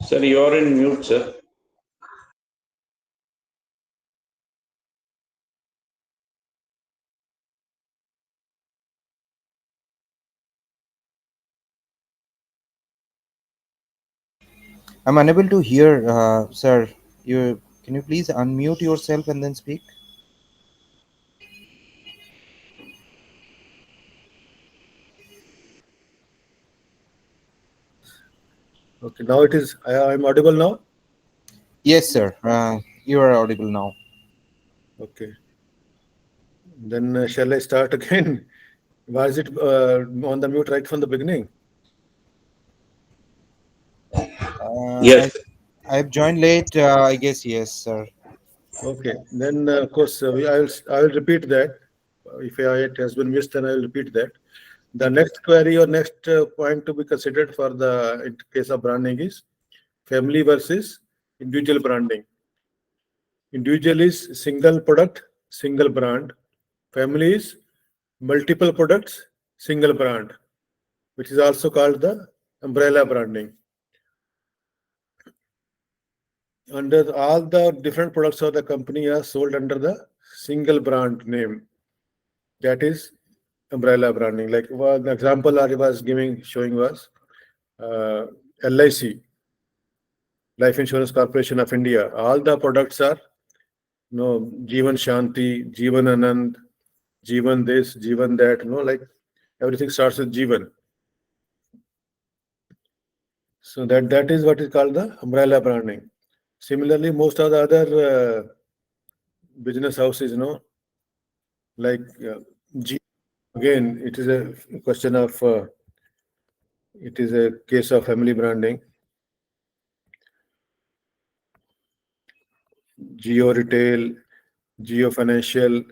Sir, you are in mute, sir. I'm unable to hear, sir. You can you please unmute yourself and then speak? Okay, now it is. I'm audible now. Yes, sir. You are audible now. Okay, then shall I start again? Was it on the mute right from the beginning? Uh, Yes. I I've joined late. I guess yes, sir. Okay, then of course I will repeat that. If it has been missed, then I will repeat that. The Okay. next query or next point to be considered for the in case of branding is family versus individual branding. Individual is single product, single brand. Family is multiple products, single brand, which is also called the umbrella branding. Under all the different products of the company are sold under the single brand name. That is umbrella branding. Like one example I was giving, showing was uh, LIC, Life Insurance Corporation of India. All the products are Jeevan Shanti, Jeevan Anand, Jeevan this, Jeevan that. Like everything starts with Jeevan. So that is what is called the umbrella branding. Similarly, most of the other business houses, like G. Again, it is a question of it is a case of family branding. Geo Retail, Geo Financial,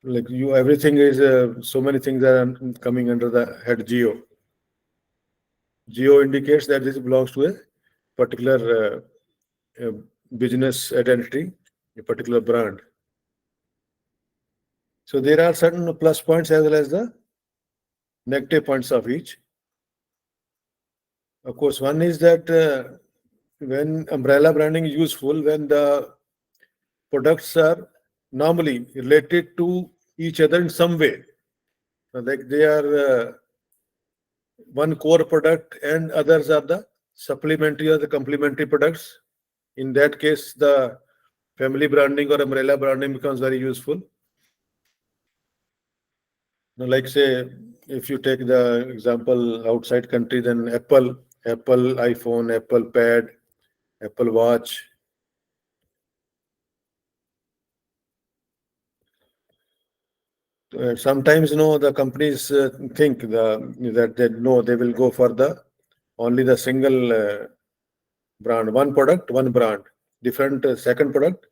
like you, everything is so many things are coming under the head Geo. Geo indicates that this belongs to a particular business identity, a particular brand. So there are certain plus points as well as the negative points of each. Of course, one is that when umbrella branding is useful, when the products are normally related to each other in some way, like they are one core product and others are the supplementary or the complementary products. In that case, the family branding or umbrella branding becomes very useful. Like say, if you take the example outside country, then Apple iPhone, Apple Pad, Apple Watch. Sometimes, the companies think that they will go for the only the single brand, one product, one brand, different second product,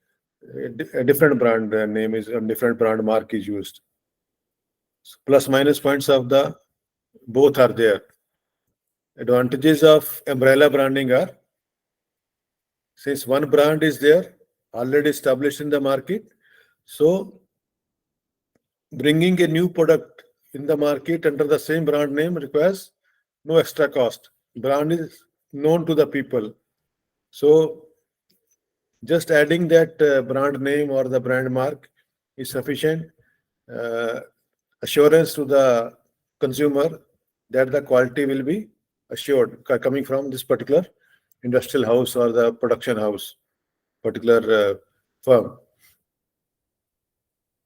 a different brand name is a different brand mark is used. Plus minus points of the both are there. Advantages of umbrella branding are since one brand is there already established in the market, so bringing a new product in the market under the same brand name requires no extra cost. Brand is known to the people. So just adding that brand name or the brand mark is sufficient uh, assurance to the consumer that the quality will be assured coming from this particular industrial house or the production house, particular firm.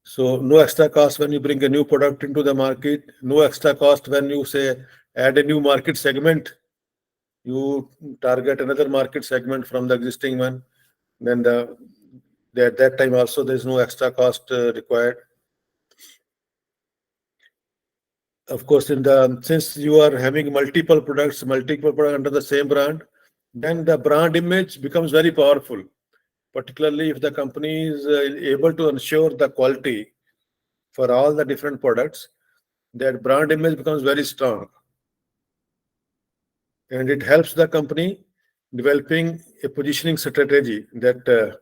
So no extra cost when you bring a new product into the market, no extra cost when you say add a new market segment, you target another market segment from the existing one, then at that time also there is no extra cost required. Of course, in the since you are having multiple products under the same brand, then the brand image becomes very powerful. Particularly if the company is able to ensure the quality for all the different products, that brand image becomes very strong, and it helps the company developing a positioning strategy that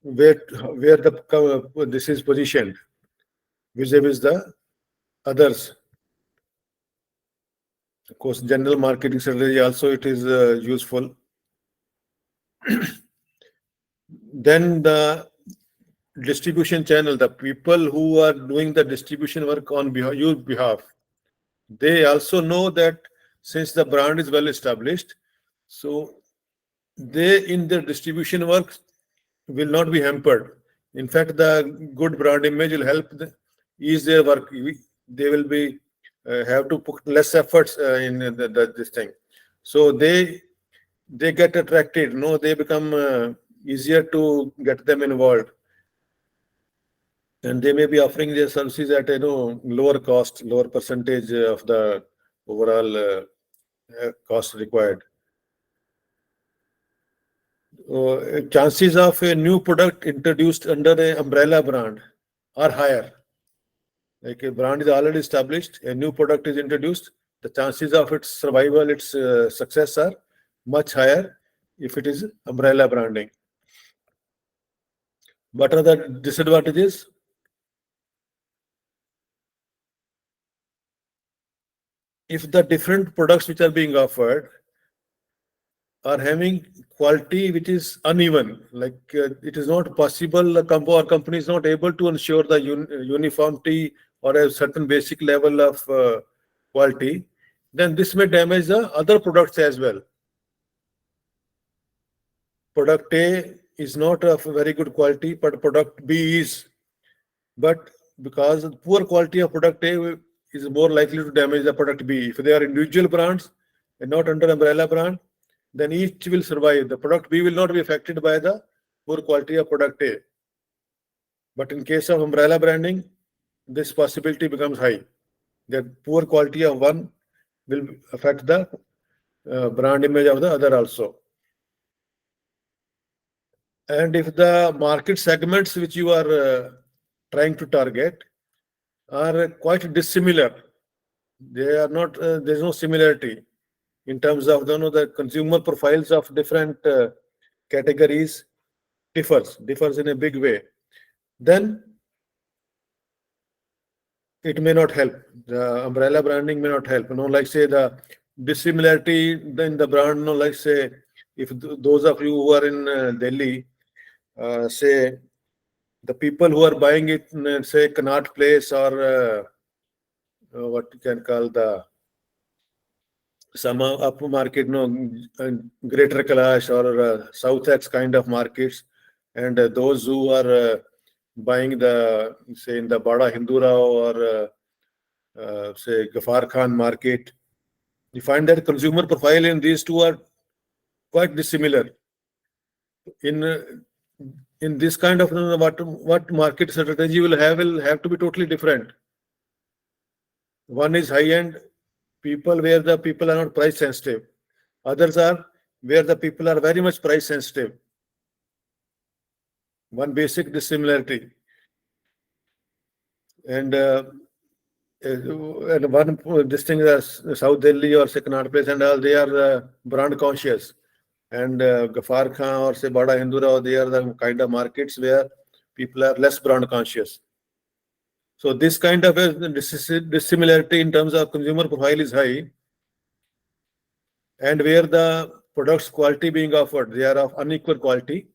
where where this is positioned vis-a-vis the others. Of course, general marketing strategy also it is useful. Then the distribution channel, the people who are doing the distribution work on your behalf, they also know that since the brand is well established, so they in their distribution work will not be hampered. In fact, the good brand image will help ease their work. They will be have to put less efforts in this thing. So they get attracted. No, they become easier to get them involved, and they may be offering their services at lower cost, lower percentage of the overall cost required. Chances of a new product introduced under a umbrella brand are higher. Like a brand is already established, a new product is introduced, the chances of its survival, its success are much higher if it is umbrella branding. What are the disadvantages? If the different products which are being offered are having quality which is uneven, like it is not possible, or company is not able to ensure the uniformity or a certain basic level of quality, then this may damage the other products as well. Product A is not of very good quality, but product B is. But because the poor quality of product A is more likely to damage the product B. If they are individual brands and not under umbrella brand, then each will survive. The product B will not be affected by the poor quality of product A. But in case of umbrella branding, this possibility becomes high. The poor quality of one will affect the brand image of the other also. And if the market segments which you are trying to target are quite dissimilar, they are not. There is no similarity in terms of the consumer profiles of different categories differs in a big way. Then it may not help. The umbrella branding may not help. Like say the dissimilarity in the brand. Like say if those of you who are in Delhi, say the people who are buying it in, say Connaught Place or what you can call the some up market, Greater Kailash or South X kind of markets, and those who are buying the say in the Bada Hindura or say Gafar Khan market, you find that consumer profile in these two are quite dissimilar. In in this kind of what market strategy will have to be totally different. One is high end people where the people are not price sensitive. Others are where the people are very much price sensitive. One basic dissimilarity. And one this thing is South Delhi or Second Place and all, they are brand conscious. And Gafar Khan or say Bada Hindura, they are the kind of markets where people are less brand conscious. So this kind of a dissimilarity in terms of consumer profile is high, and where the products quality being offered, they are of unequal quality,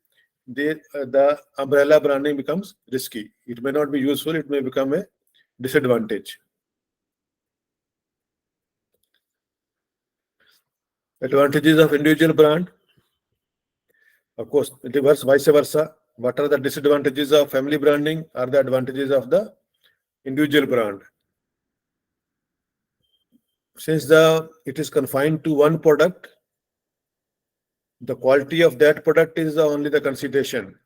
the umbrella branding becomes risky. It may not be useful, it may become a disadvantage. Advantages of individual brand, of course, reverse, vice versa. What are the disadvantages of family branding? Are the advantages of the individual brand? Since it is confined to one product, the quality of that product is only the consideration,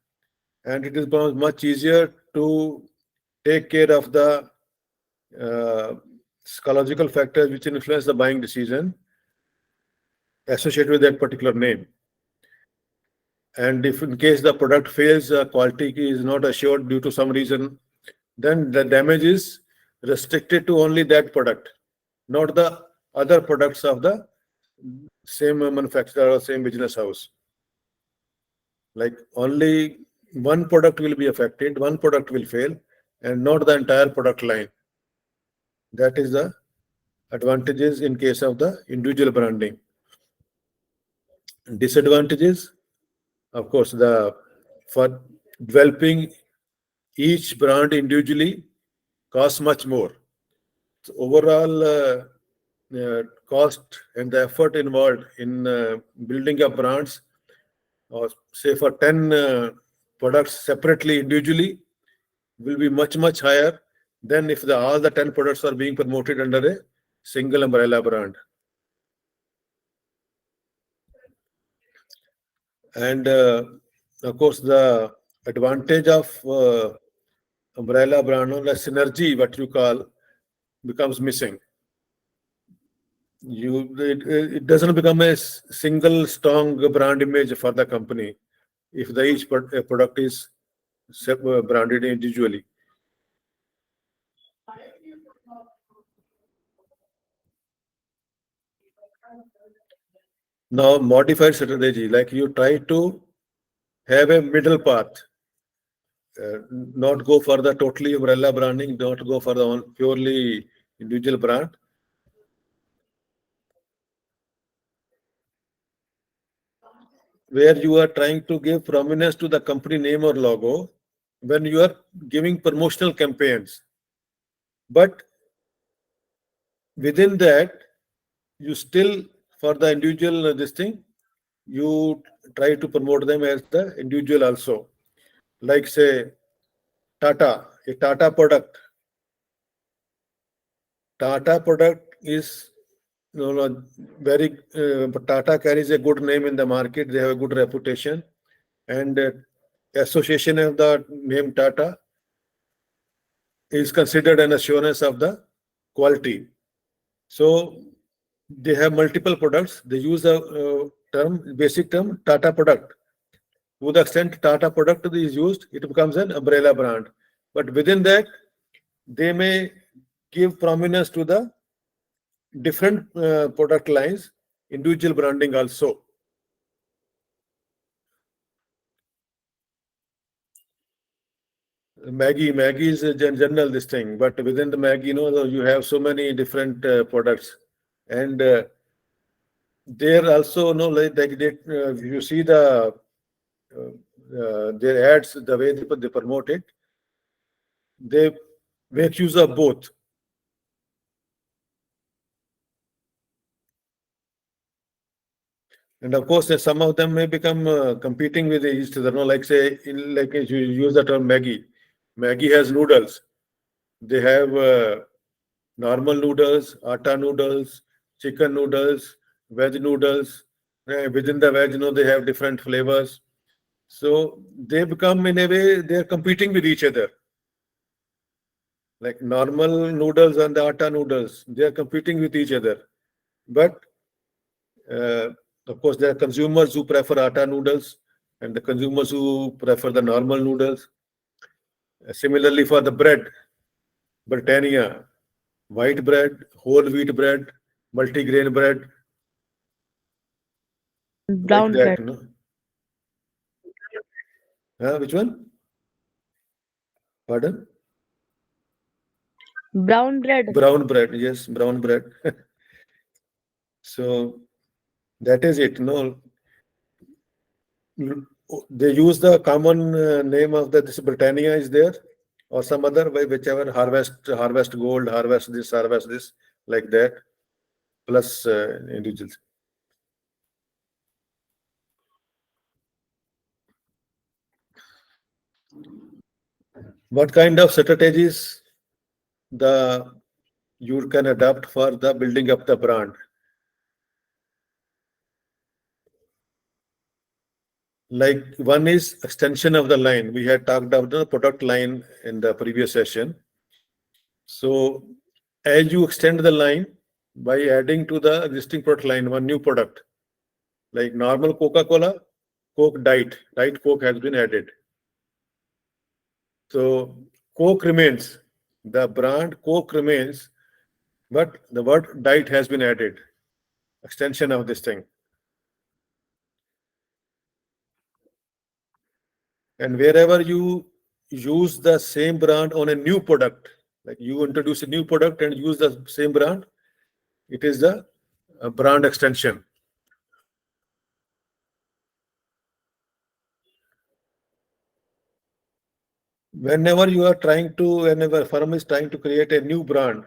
and it is much easier to take care of the psychological factors which influence the buying decision associated with that particular name. And if in case the product fails, quality is not assured due to some reason, then the damage is restricted to only that product, not the other products of the same manufacturer or same business house. Like only one product will be affected, one product will fail, and not the entire product line. That is the Advantages in case of the individual branding. Disadvantages, of course, the for developing each brand individually costs much more. So overall cost and the effort involved in building up brands, or say for 10 products separately individually, will be much higher than if all the 10 products are being promoted under a single umbrella brand. And of course, the advantage of umbrella brand, or the synergy, what you call, becomes missing. It doesn't become a single strong brand image for the company if the each product is branded individually. Now, modified strategy, like you try to have a middle path, not go for the totally umbrella branding, not go for the purely individual brand. Where you are trying to give prominence to the company name or logo when you are giving promotional campaigns. But within that, you still, for the individual this thing, you try to promote them as the individual also. Like say Tata, a Tata product is, very Tata carries a good name in the market. They have a good reputation, and association of the name Tata is considered an assurance of the quality. So they have multiple products. They use the basic term Tata product. To the extent Tata product is used, it becomes an umbrella brand. But within that, they may give prominence to the different product lines, individual branding also. Maggie is a general this thing, but within the Maggie, you have so many different products, and there also, like they, you see their ads, the way they promote it, they make use of both. And of course, some of them may become competing with each other. Like say, like you use the term Maggie. Maggie has noodles. They have normal noodles, atta noodles, chicken noodles, veg noodles. Within the veg, they have different flavors. So they become, in a way, they are competing with each other. Like normal noodles and the atta noodles, they are competing with each other. But uh, of course, there are consumers who prefer atta noodles and the consumers who prefer the normal noodles. Similarly, for the bread, Britannia, white bread, whole wheat bread, multigrain bread, like Brown that. bread. Which one? Pardon? Brown bread. Brown bread. Yes, brown bread. So that is it. They use the common name of this Britannia is there, or some other way, whichever, harvest gold, harvest this, like that, plus individuals. What kind of strategies the you can adapt for the building up the brand? Like one is extension of the line. We had talked about the product line in the previous session. So as you extend the line by adding to the existing product line one new product, like normal Coca-Cola, Coke Diet Coke has been added. So Coke remains, the brand Coke remains, but the word Diet has been added, extension of this thing. And wherever you use the same brand on a new product, like you introduce a new product and use the same brand, It is the brand extension. Whenever firm is trying to create a new brand,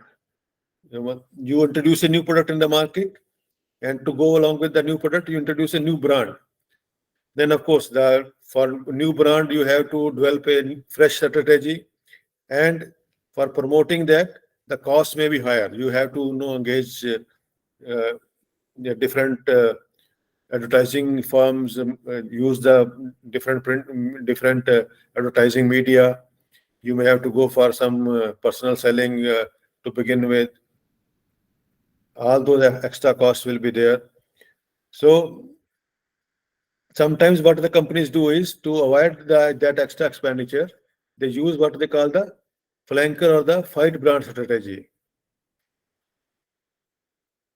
you introduce a new product in the market, and to go along with the new product, you introduce a new brand. Then, of course, for new brand, you have to develop a fresh strategy, and for promoting that, the cost may be higher. You have to engage different advertising firms, use the different advertising media. You may have to go for some personal selling to begin with. All those extra costs will be there. So sometimes what the companies do is to avoid that extra expenditure, they use what they call the flanker or the fight brand strategy.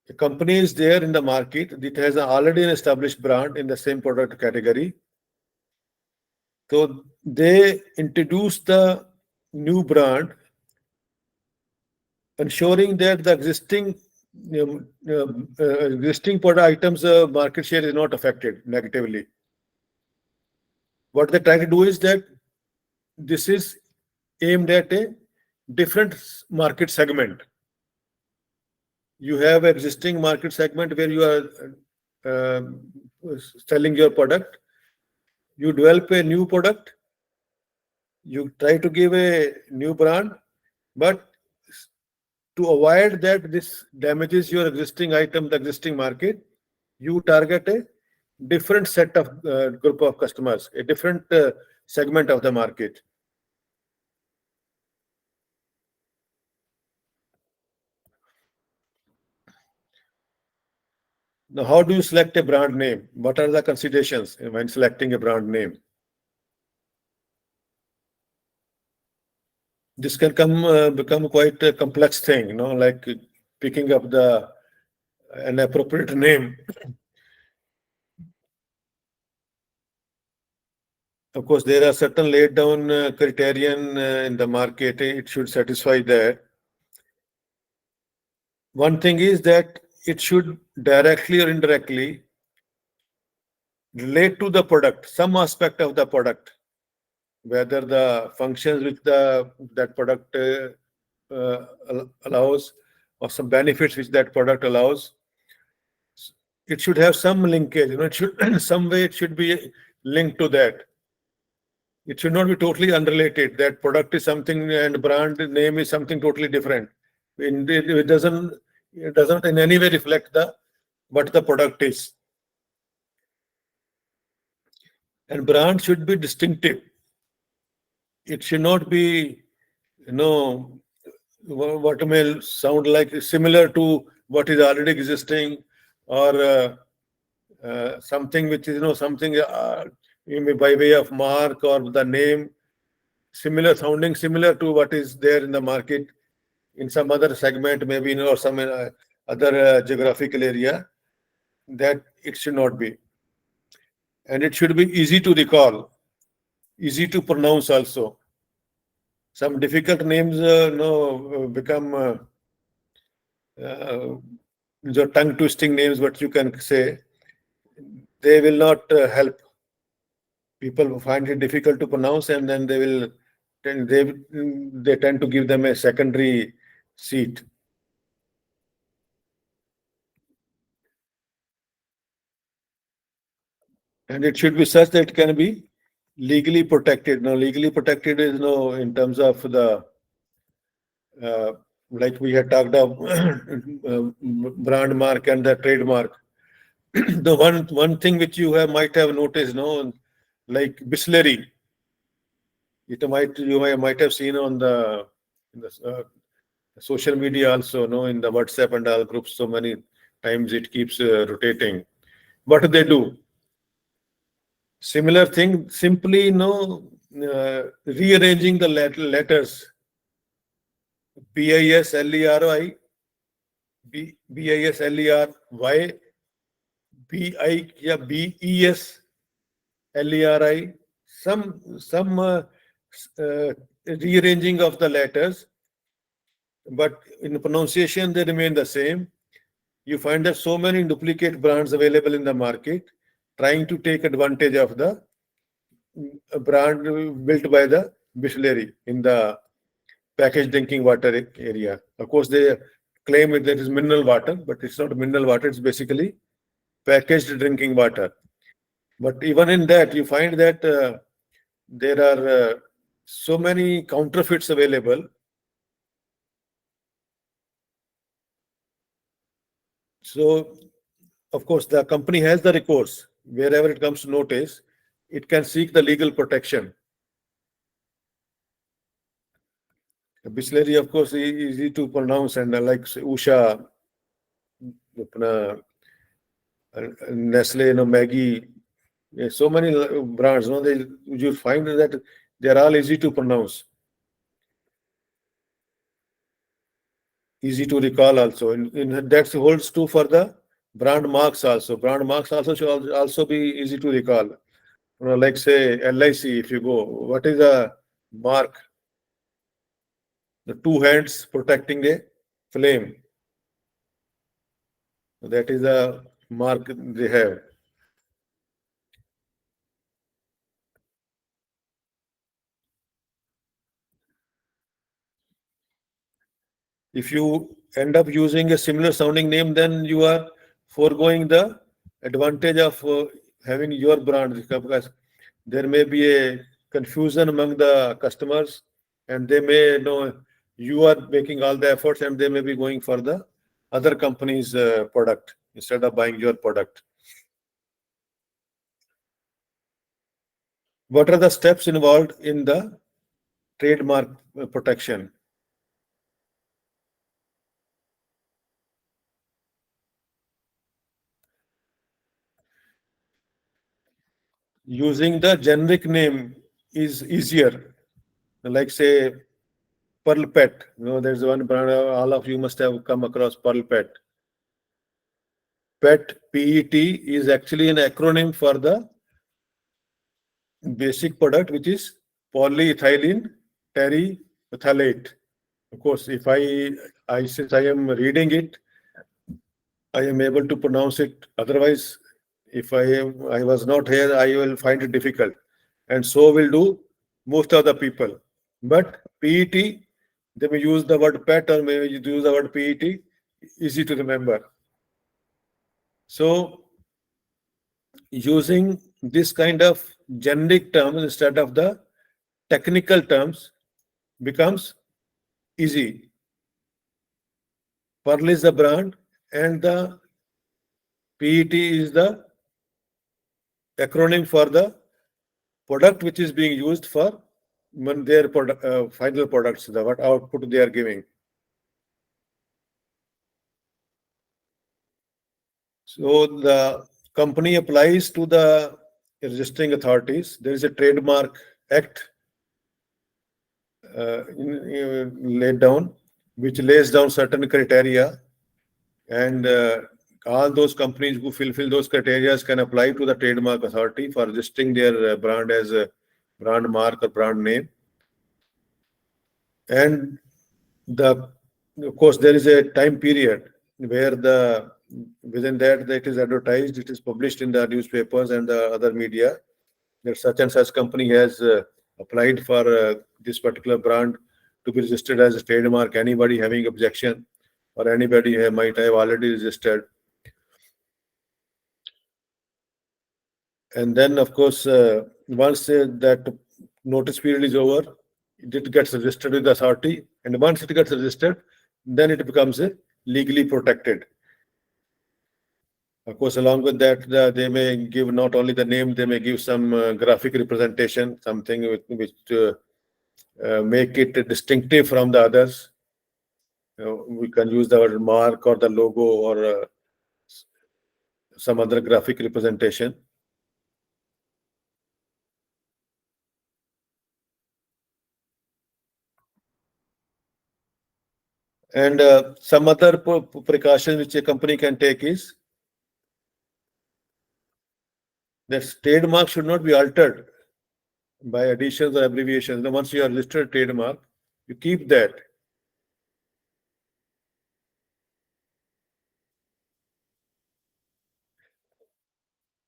A company is there in the market, it has already an established brand in the same product category. So they introduce the new brand, ensuring that the existing product items market share is not affected negatively. What they try to do is that this is aimed at a different market segment. You have existing market segment where you are uh, selling your product. You develop a new product. You try to give a new brand, but to avoid that this damages your existing item, the existing market, you target a different set of group of customers, a different segment of the market. Now, how do you select a brand name? What are the considerations when selecting a brand name? This can become quite a complex thing, like picking up an appropriate name. Of course, there are certain laid down criterion in the market. It should satisfy that. One thing is that it should directly or indirectly relate to the product, some aspect of the product, whether the functions which that product allows, or some benefits which that product allows. It should have some linkage. It should some way it should be linked to that. It should not be totally unrelated. That product is something and brand name is something totally different. It doesn't in any way reflect what the product is. And brand should be distinctive. It should not be, what may sound like similar to what is already existing, or something which is, something by way of mark or the name, sounding similar to what is there in the market in some other segment, maybe, or some other geographical area. That it should not be. And it should be easy to recall, easy to pronounce also. Some difficult names become tongue twisting names, what you can say. They will not help. People find it difficult to pronounce, and then they tend to give them a secondary seat. And it should be such that it can be legally protected. Now, legally protected is in terms of the like we had talked of brand mark and the trademark. The one thing which might have noticed, like Bisleri, you might have seen in the social media also, in the WhatsApp and all groups. So many times it keeps rotating. What do they do? Similar thing, simply rearranging the letters BISLERY, BISLERY, BI, yeah, BESLERI, some rearranging of the letters, but in pronunciation they remain the same. you find that so many duplicate brands available in the market trying to take advantage of the brand built by the Bisleri in the packaged drinking water area. Of course, they claim that it is mineral water, but it's not mineral water, it's basically packaged drinking water. But even in that, you find that there are so many counterfeits available. So, of course, the company has the recourse. Wherever it comes to notice, it can seek the legal protection. Bisleri, of course, is easy to pronounce, and like Usha, Nestle, Maggie, so many brands, you find that they are all easy to pronounce, easy to recall also. And that holds true for the brand marks also. Brand marks also should also be easy to recall. Like say LIC, if you go, what is the mark? The two hands protecting a flame. That is the mark they have. If you end up using a similar sounding name, then you are foregoing the advantage of having your brand, because there may be a confusion among the customers, and they may know you are making all the efforts, and they may be going for the other company's product instead of buying your product. What are the steps involved in the trademark protection? Using the generic name is easier. Like say Pearl Pet. There's one brand all of you must have come across, Pearl Pet. PET, PET is actually an acronym for the basic product, which is polyethylene terephthalate. Of course, if since I am reading it, I am able to pronounce it. Otherwise, if I was not here, I will find it difficult, and so will do most of the people. But PET, they may use the word PET or may use the word PET. Easy to remember. So, using this kind of generic terms instead of the technical terms becomes easy. Pearl is the brand, and the PET is the acronym for the product which is being used for their final products, what output they are giving. So the company applies to the registering authorities. There is a trademark act laid down, which lays down certain criteria, and all those companies who fulfill those criteria can apply to the trademark authority for registering their brand as a brand mark or brand name. And of course, there is a time period where within that it is advertised, it is published in the newspapers and the other media that such and such company has applied for this particular brand to be registered as a trademark. Anybody having objection or anybody might have already registered. And then, of course, once that notice period is over, it gets registered with the authority. And once it gets registered, then it becomes legally protected. Of course, along with that, they may give not only the name, they may give some graphic representation, something which make it distinctive from the others. We can use the word mark or the logo or some other graphic representation. And some other precaution which a company can take is that trademark should not be altered by additions or abbreviations. Once you are listed trademark, you keep that.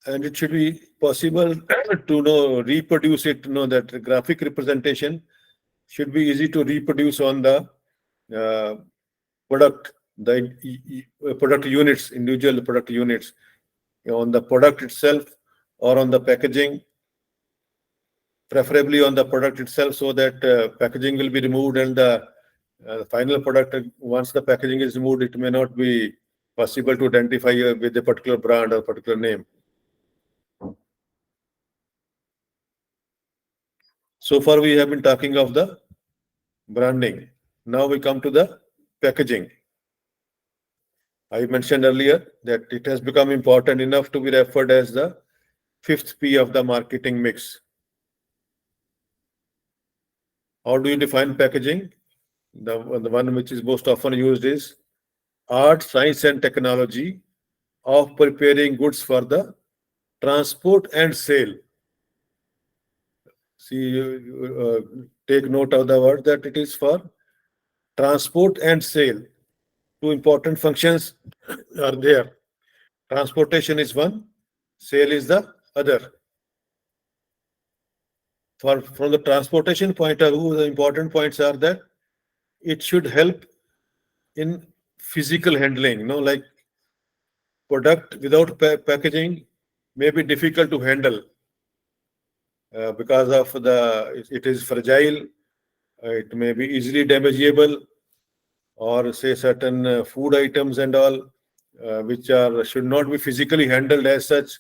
and it should be possible to know reproduce it. Know that the graphic representation should be easy to reproduce on the uh, product, the product units, individual product units, on the product itself or on the packaging, preferably on the product itself, so that packaging will be removed, and the final product, once the packaging is removed, it may not be possible to identify with a particular brand or particular name. So far, we have been talking of the branding. Now we come to the packaging. I mentioned earlier that it has become important enough to be referred as the fifth P of the marketing mix. How do you define packaging? The one which is most often used is art, science, and technology of preparing goods for the transport and sale. See, take note of the word that it is for transport and sale. Two important functions are there. Transportation is one, sale is the other. From the transportation point of view, the important points are that it should help in physical handling. Like product without packaging may be difficult to handle because of it is fragile. It may be easily damageable, or say certain food items and all, which are should not be physically handled as such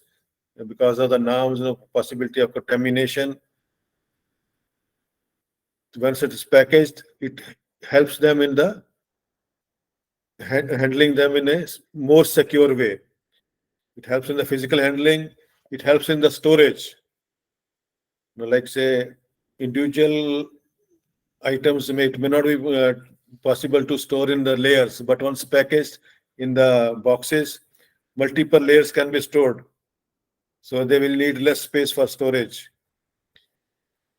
because of the norms, possibility of contamination. Once it is packaged, it helps them in the handling them in a more secure way. It helps in the physical handling. It helps in the storage. Like say, individual items it may not be possible to store in the layers, but once packaged in the boxes, multiple layers can be stored. So they will need less space for storage.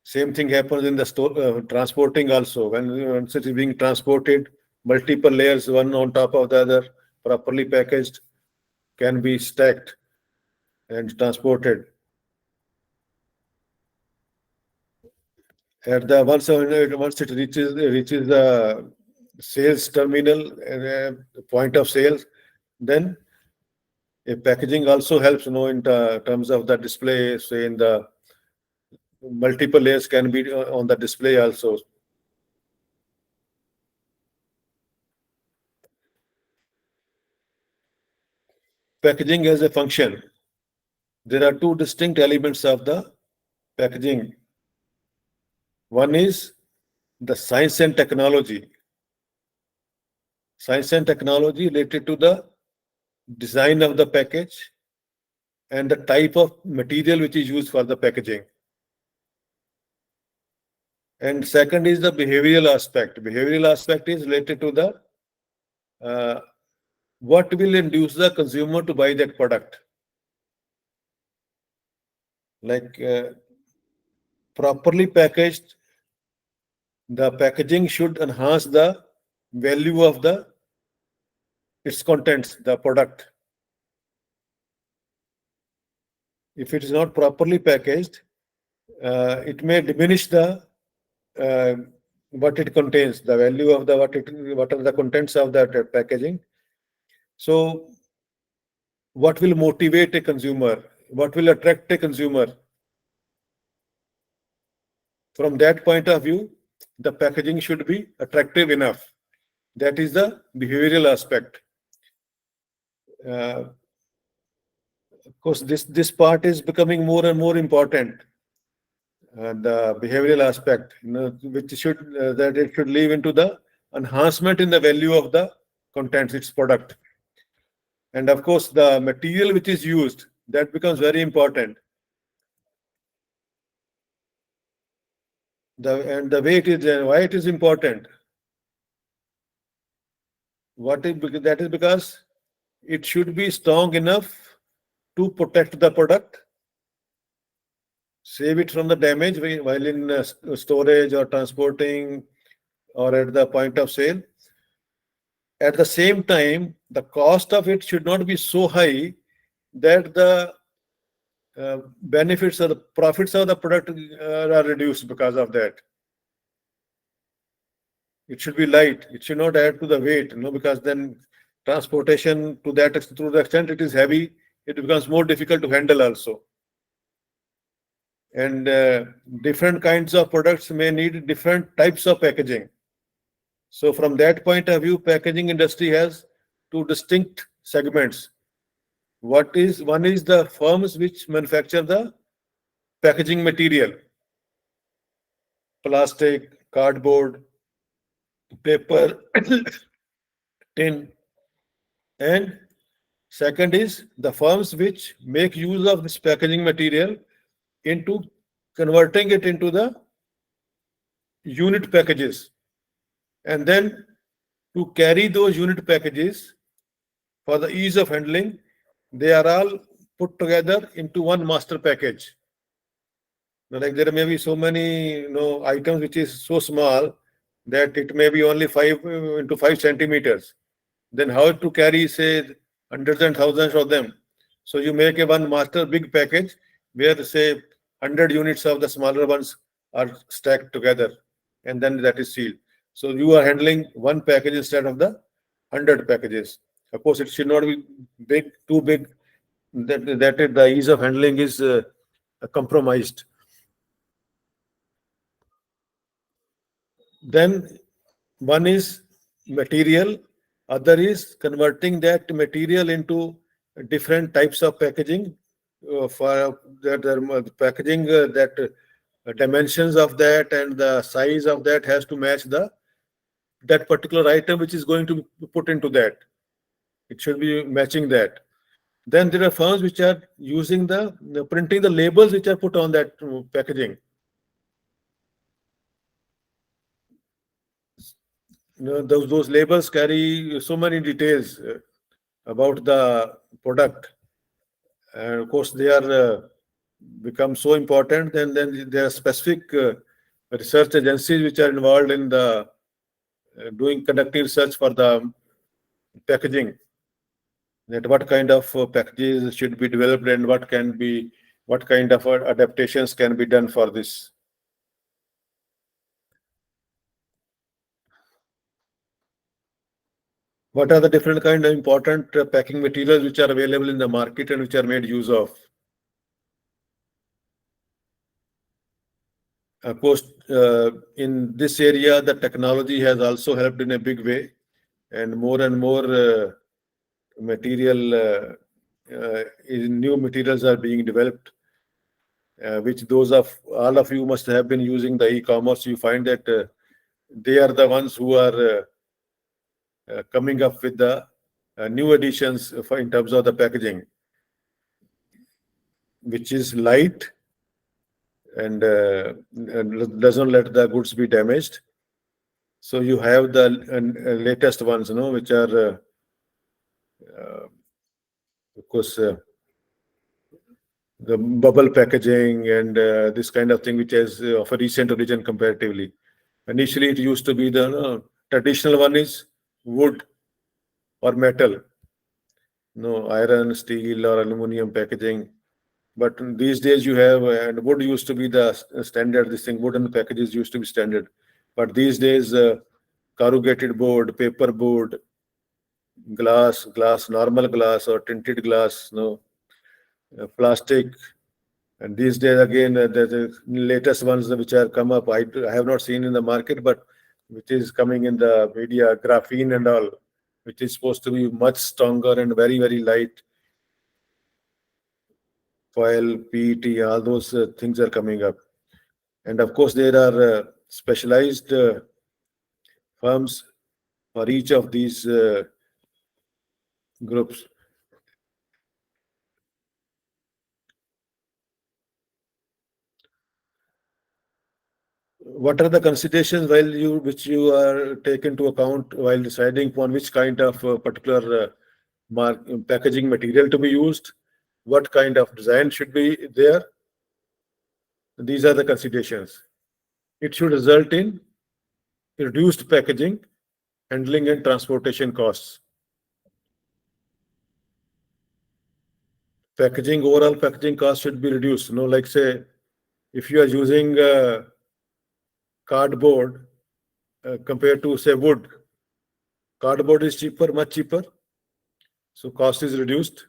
Same thing happens in the transporting also. Once it is being transported, multiple layers, one on top of the other, properly packaged, can be stacked and transported. At the once it reaches the sales terminal, point of sales, then a packaging also helps. In terms of the display, say in the multiple layers can be on the display also. Packaging as a function. There are two distinct elements of the packaging. One is the science and technology. Science and technology related to the design of the package and the type of material which is used for the packaging. And second is the behavioral aspect. Behavioral aspect is related to the what will induce the consumer to buy that product. Like properly packaged, the packaging should enhance the value of its contents, the product. If it is not properly packaged, it may diminish the uh, what it contains, the value of what are the contents of that packaging. So, what will motivate a consumer? What will attract a consumer? From that point of view, the packaging should be attractive enough. That is the behavioral aspect. Of course, this part is becoming more and more important. The behavioral aspect, which should that it should lead into the enhancement in the value of the contents, its product, and of course the material which is used, that becomes very important. The way it is, why it is important. That is because it should be strong enough to protect the product, save it from the damage while in storage or transporting or at the point of sale. At the same time, the cost of it should not be so high that the benefits or the profits of the product are reduced because of that. It should be light. It should not add to the weight, because then transportation to through the extent it is heavy, it becomes more difficult to handle also. And different kinds of products may need different types of packaging. So from that point of view, packaging industry has two distinct segments. One is the firms which manufacture the packaging material, plastic, cardboard, paper, tin, and second is the firms which make use of this packaging material into converting it into the unit packages, and then to carry those unit packages for the ease of handling, they are all put together into one master package. Like there may be so many items which is so small that it may be only 5 into 5 centimeters. Then how to carry say hundreds and thousands of them? So you make a one master big package where say 100 units of the smaller ones are stacked together, and then that is sealed. So you are handling one package instead of the 100 packages. Of course, it should not be too big. That the ease of handling is compromised. Then one is material, other is converting that material into different types of packaging for that packaging that dimensions of that and the size of that has to match that particular item which is going to be put into that. It should be matching that. Then there are firms which are using the printing the labels which are put on that packaging. Those labels carry so many details about the product, and of course they are become so important. Then there are specific research agencies which are involved in the conducting research for the packaging, that what kind of packages should be developed and what kind of adaptations can be done for this. What are the different kind of important packing materials which are available in the market and which are made use of? Of course, in this area, the technology has also helped in a big way, and more material, new materials are being developed, which those of all of you must have been using the e-commerce. You find that they are the ones who are coming up with the new additions in terms of the packaging, which is light and doesn't let the goods be damaged. So you have the latest ones, which are, of course, the bubble packaging and this kind of thing, which is of a recent origin comparatively. Initially, it used to be the traditional one is wood or metal, iron, steel, or aluminum packaging. But these days you have, and wood used to be the standard, this thing, wooden packages used to be standard. But these days, corrugated board, paper board, glass, normal glass or tinted glass, plastic. And these days, again, the latest ones which are come up, I have not seen in the market, but which is coming in the media, graphene and all, which is supposed to be much stronger and very, very light. Foil, PET, all those things are coming up. And of course, there are specialized firms for each of these groups. What are the considerations which you are take into account while deciding upon which kind of particular packaging material to be used? What kind of design should be there? These are the considerations. It should result in reduced packaging, handling, and transportation costs. packaging, overall packaging cost should be reduced. Like say, if you are using cardboard compared to say wood, cardboard is cheaper, much cheaper, so cost is reduced.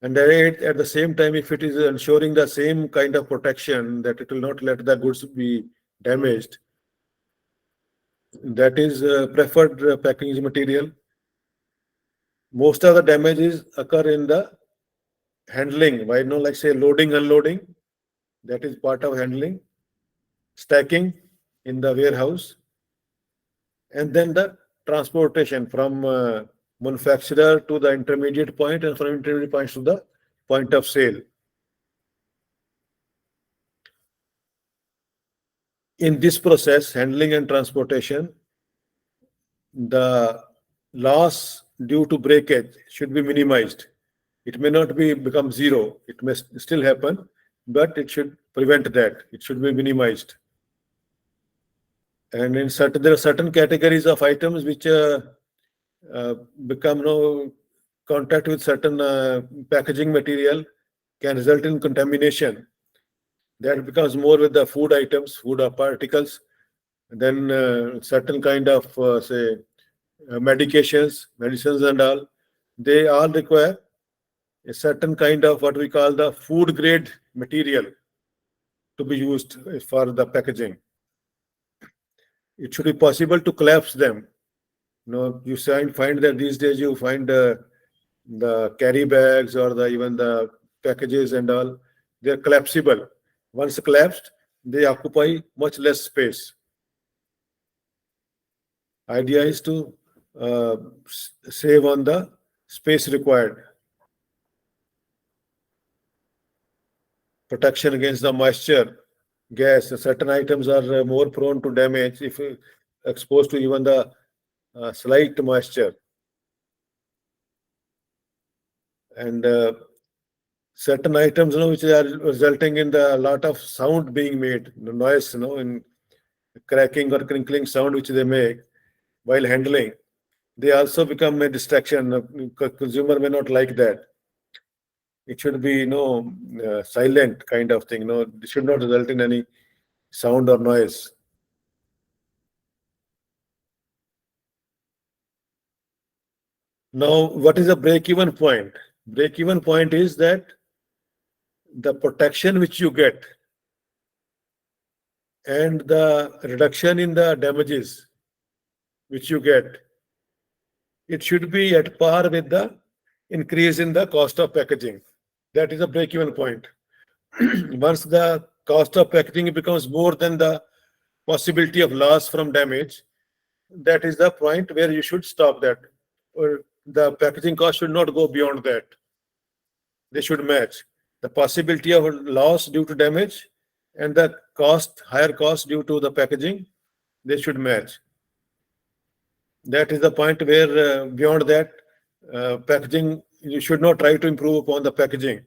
And at the same time, if it is ensuring the same kind of protection that it will not let the goods be damaged, that is preferred packaging material. Most of the damages occur in the handling. Why no, like say loading, unloading, that is part of handling, stacking in the warehouse, and then the transportation from manufacturer to the intermediate point, and from intermediate points to the point of sale. In this process, handling and transportation, the loss due to breakage should be minimized. It may not be become zero. It may still happen, but it should prevent that. It should be minimized. And there are certain categories of items which become no contact with certain packaging material can result in contamination. That becomes more with the food items, food particles, then certain kind of say medications, medicines and all. They all require a certain kind of what we call the food grade material to be used for the packaging. It should be possible to collapse them. You find that these days you find the carry bags or even the packages and all, they are collapsible. Once collapsed, they occupy much less space. Idea is to save on the space required. Protection against the moisture, gas. Certain items are more prone to damage if exposed to even the slight moisture. And certain items, which are resulting in a lot of sound being made, noise, in cracking or crinkling sound which they make while handling, they also become a distraction. Consumer may not like that. It should be, silent kind of thing. It should not result in any sound or noise. Now, what is the break-even point? Break-even point is that the protection which you get and the reduction in the damages which you get, it should be at par with the increase in the cost of packaging. That is a break-even point. Once the cost of packaging becomes more than the possibility of loss from damage, that is the point where you should stop that. Or the packaging cost should not go beyond that. They should match the possibility of loss due to damage and the higher cost due to the packaging. They should match. That is the point where beyond that, packaging, you should not try to improve upon the packaging.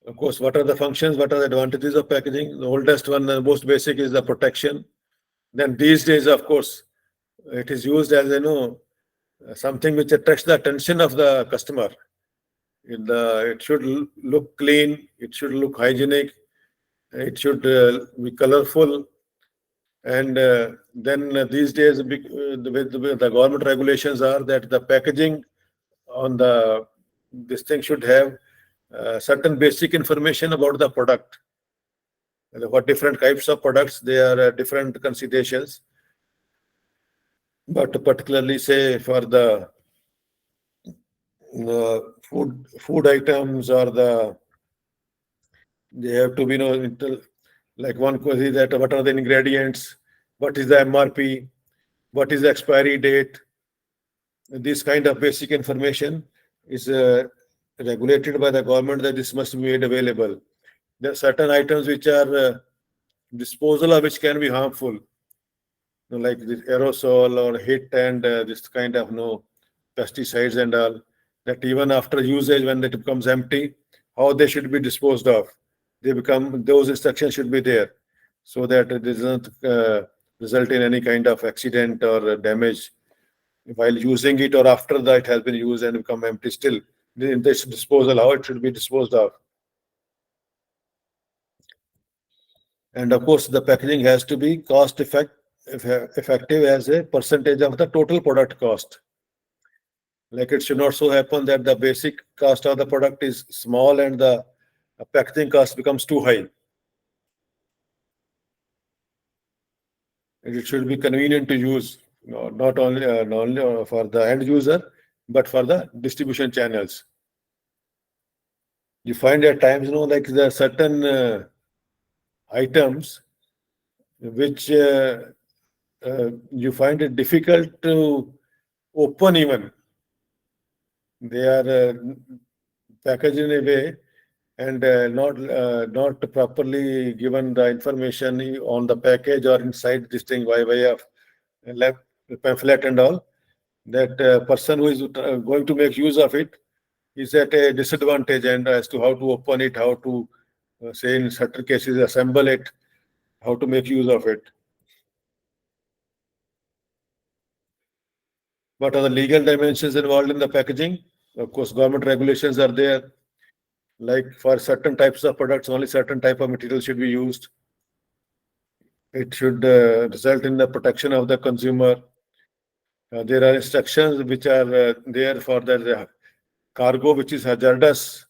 Of course, what are the functions? What are the advantages of packaging? The oldest one, the most basic, is the protection. Then these days, of course, it is used as something which attracts the attention of the customer. It should look clean. It should look hygienic. It should be colorful. And then these days, the government regulations are that the packaging on this thing should have certain basic information about the product. What different types of products, there are different considerations. But particularly, say, for the food items or they have to be, like one query that what are the ingredients, what is the MRP, what is the expiry date. This kind of basic information is regulated by the government, that this must be made available. There are certain items which are disposal of which can be harmful, like this aerosol or heat and this kind of pesticides and all, that even after usage, when it becomes empty, how they should be disposed of. Those instructions should be there, so that it does not result in any kind of accident or damage while using it or after that it has been used and become empty still. In this disposal, how it should be disposed of. And of course, the packaging has to be effective as a percentage of the total product cost. Like it should not so happen that the basic cost of the product is small and the packaging cost becomes too high. And it should be convenient to use, not only for the end user, but for the distribution channels. You find at times, like there are certain items which you find it difficult to open even. They are packaged in a way and not properly given the information on the package or inside this thing by way of left pamphlet and all. That person who is going to make use of it is at a disadvantage and as to how to open it, how to say in certain cases assemble it, how to make use of it. What are the legal dimensions involved in the packaging? Of course, government regulations are there. Like for certain types of products, only certain type of material should be used. It should result in the protection of the consumer. There are instructions which are there for the cargo which is hazardous.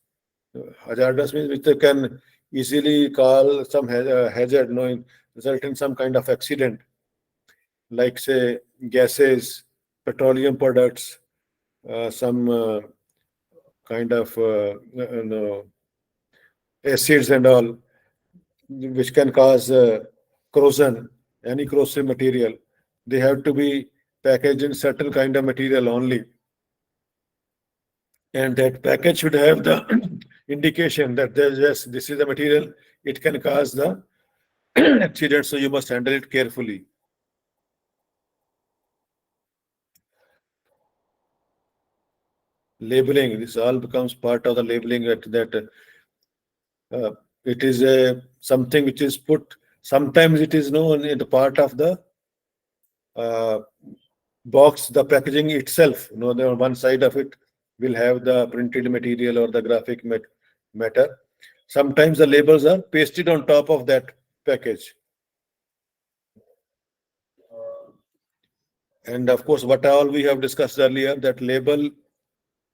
Hazardous means which they can easily call some hazard, knowing result in some kind of accident, like say gases, petroleum products, some kind of acids and all, which can cause corrosion, any corrosive material. They have to be packaged in certain kind of material only. And that package should have the indication that yes, this is the material, it can cause the accident, so you must handle it carefully. Labeling, this all becomes part of the labeling that uh, it is a something which is put, sometimes it is known in the part of the uh, box, the packaging itself. The one side of it will have the printed material or the graphic matter. Sometimes the labels are pasted on top of that package. And of course, what all we have discussed earlier, that label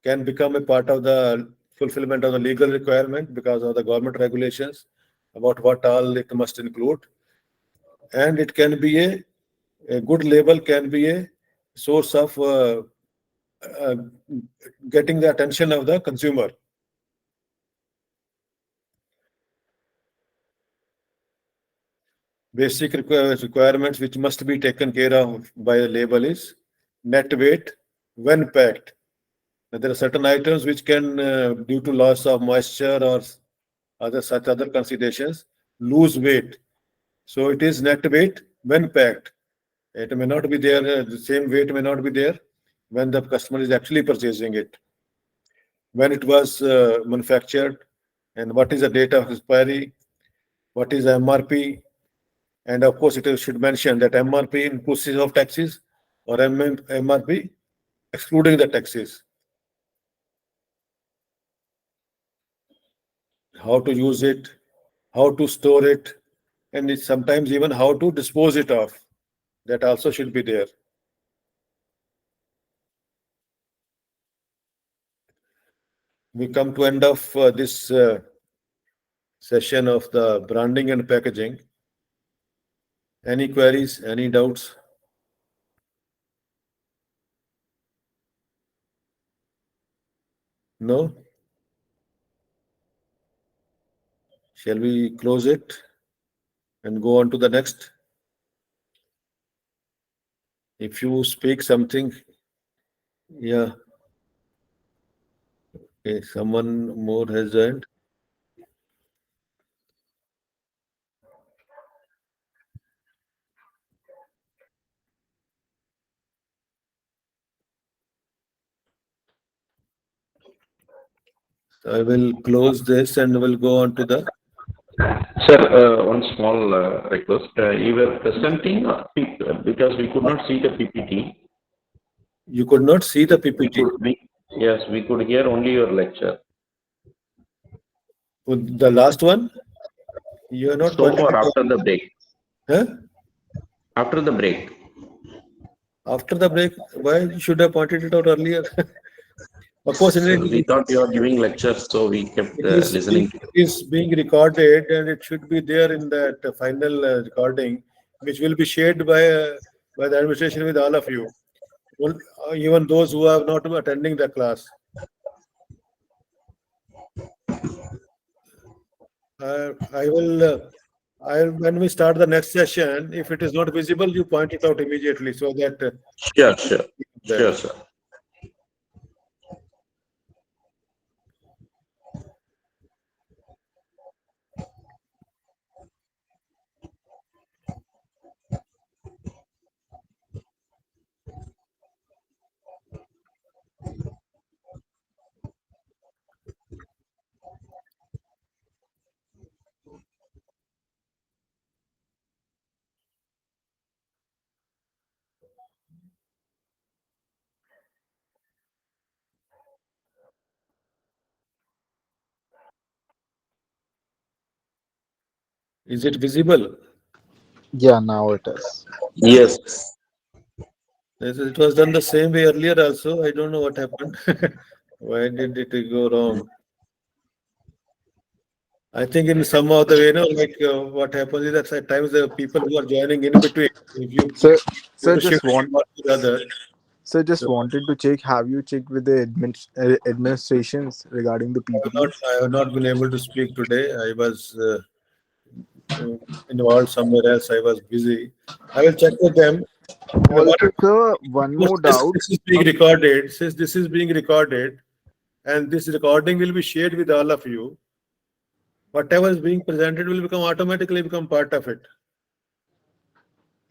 can become a part of the fulfillment of the legal requirement because of the government regulations about what all it must include. And it can be a good label can be a source of uh, getting the attention of the consumer. Basic requirements which must be taken care of by a label is net weight when packed. Now, there are certain items which can, due to loss of moisture or other considerations, lose weight. So it is net weight when packed. It may not be there, the same weight may not be there when the customer is actually purchasing it. When it was manufactured, and what is the date of expiry, what is the MRP, and of course it should mention that MRP inclusive of taxes or MRP excluding the taxes. How to use it, how to store it, and it's sometimes even how to dispose it of. That also should be there. We come to end of this session of the branding and packaging. Any queries, any doubts? No? Shall we close it and go on to the next? If you speak something, yeah. Okay, someone more has joined. I will close this and we'll go on to the. Sir, one small request. You were presenting because we could not see the PPT. You could not see the We PPT. could, we, yes, we could hear only your lecture. The last one, you are not So pointed far, it out. after the break. Huh? After the break. After the break, why you should have pointed it out earlier? Of course, So we thought you are giving lectures, so we kept listening to it is being recorded and it should be there in that final recording, which will be shared by the administration with all of you, well, even those who are not attending the class. I will. When we start the next session, if it is not visible, you point it out immediately so that Sure, sure. that. Sure, sir. Is it visible? Yeah, now it is. Yes. Yes, it was done the same way earlier also. I don't know what happened. Why did it go wrong? I think in some other way, like what happens is that at times the people who are joining in between, if you So, go so to shift just from want, one to the other, just so wanted to check. Have you checked with the administrations regarding the PPTs? I have not been able to speak today. I was involved somewhere else. I was busy. I will check with them. What, Also, sir, one more doubt. this is being recorded, since this is being recorded, and this recording will be shared with all of you, whatever is being presented will become automatically become part of it.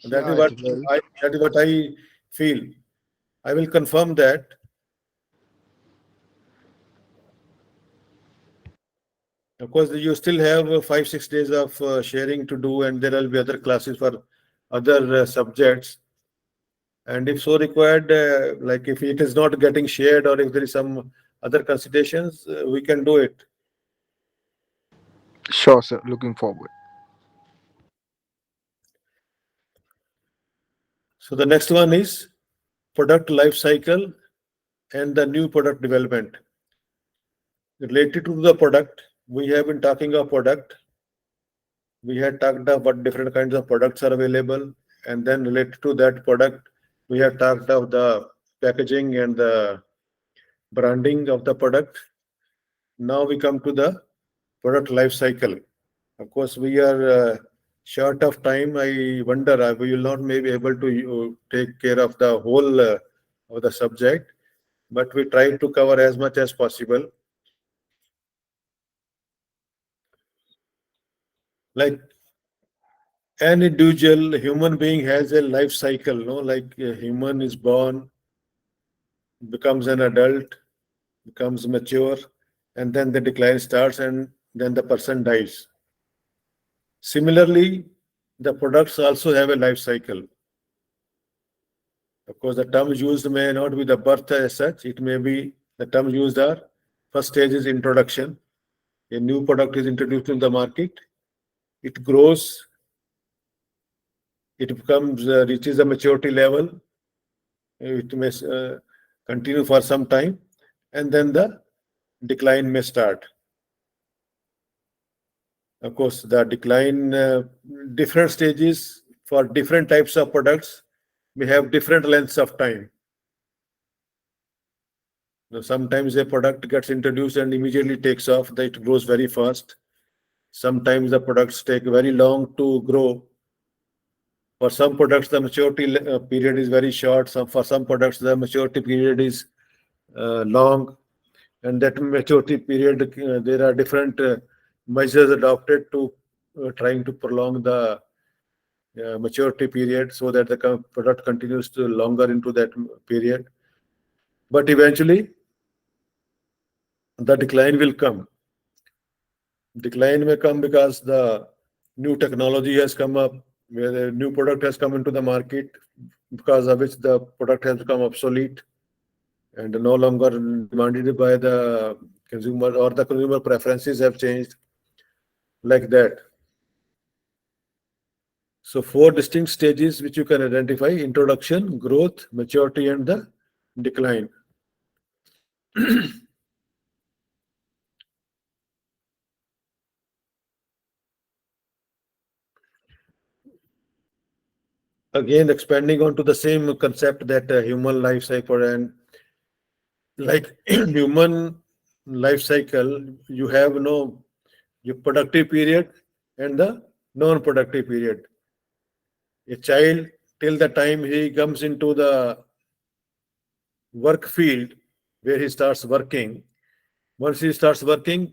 That Yeah, is it what will. I feel. I will confirm that. Of course, you still have 5 6 days of sharing to do, and there will be other classes for other subjects. And if so required, like if it is not getting shared or if there is some other considerations, we can do it. Sure, sir. Looking forward. So the next one is product life cycle and the new product development. Related to the product, we have been talking of product. We had talked about what different kinds of products are available, and then related to that product, we have talked of the packaging and the branding of the product. Now we come to the product life cycle. Of course, we are short of time. I wonder we will not maybe able to take care of the whole of the subject, but we try to cover as much as possible. Like an individual human being has a life cycle, no? Like a human is born, becomes an adult, becomes mature, and then the decline starts, and then the person dies. Similarly, the products also have a life cycle. Of course, the term used may not be the birth as such. It may be the term used are first stage is introduction. A new product is introduced in the market. It grows. It becomes reaches a maturity level. It may continue for some time, and then the decline may start. Of course, the decline different stages for different types of products may have different lengths of time. Sometimes a product gets introduced and immediately takes off, that it grows very fast. Sometimes the products take very long to grow. For some products, the maturity period is very short. For some products, the maturity period is long. And that maturity period, there are different measures adopted to trying to prolong the maturity period so that the product continues to longer into that period. But eventually, the decline will come. Decline may come because the new technology has come up, where a new product has come into the market, because of which the product has become obsolete and no longer demanded by the consumer, or the consumer preferences have changed, like that. So 4 distinct stages which you can identify: introduction, growth, maturity, and the decline. Again, expanding on to the same concept, that human life cycle, and like human life cycle, you have your productive period and the non-productive period. A child, till the time he comes into the work field where he starts working, once he starts working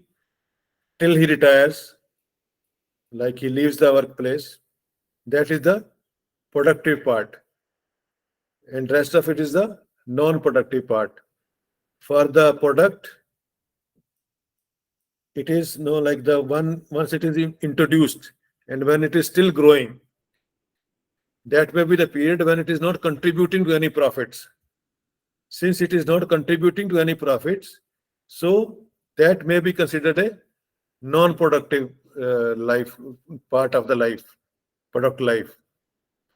till he retires, like he leaves the workplace, that is the productive part, and rest of it is the non-productive part. For the product, it is like the one, once it is introduced and when it is still growing, that may be the period when it is not contributing to any profits. Since it is not contributing to any profits, so that may be considered a non-productive life, part of the life, product life.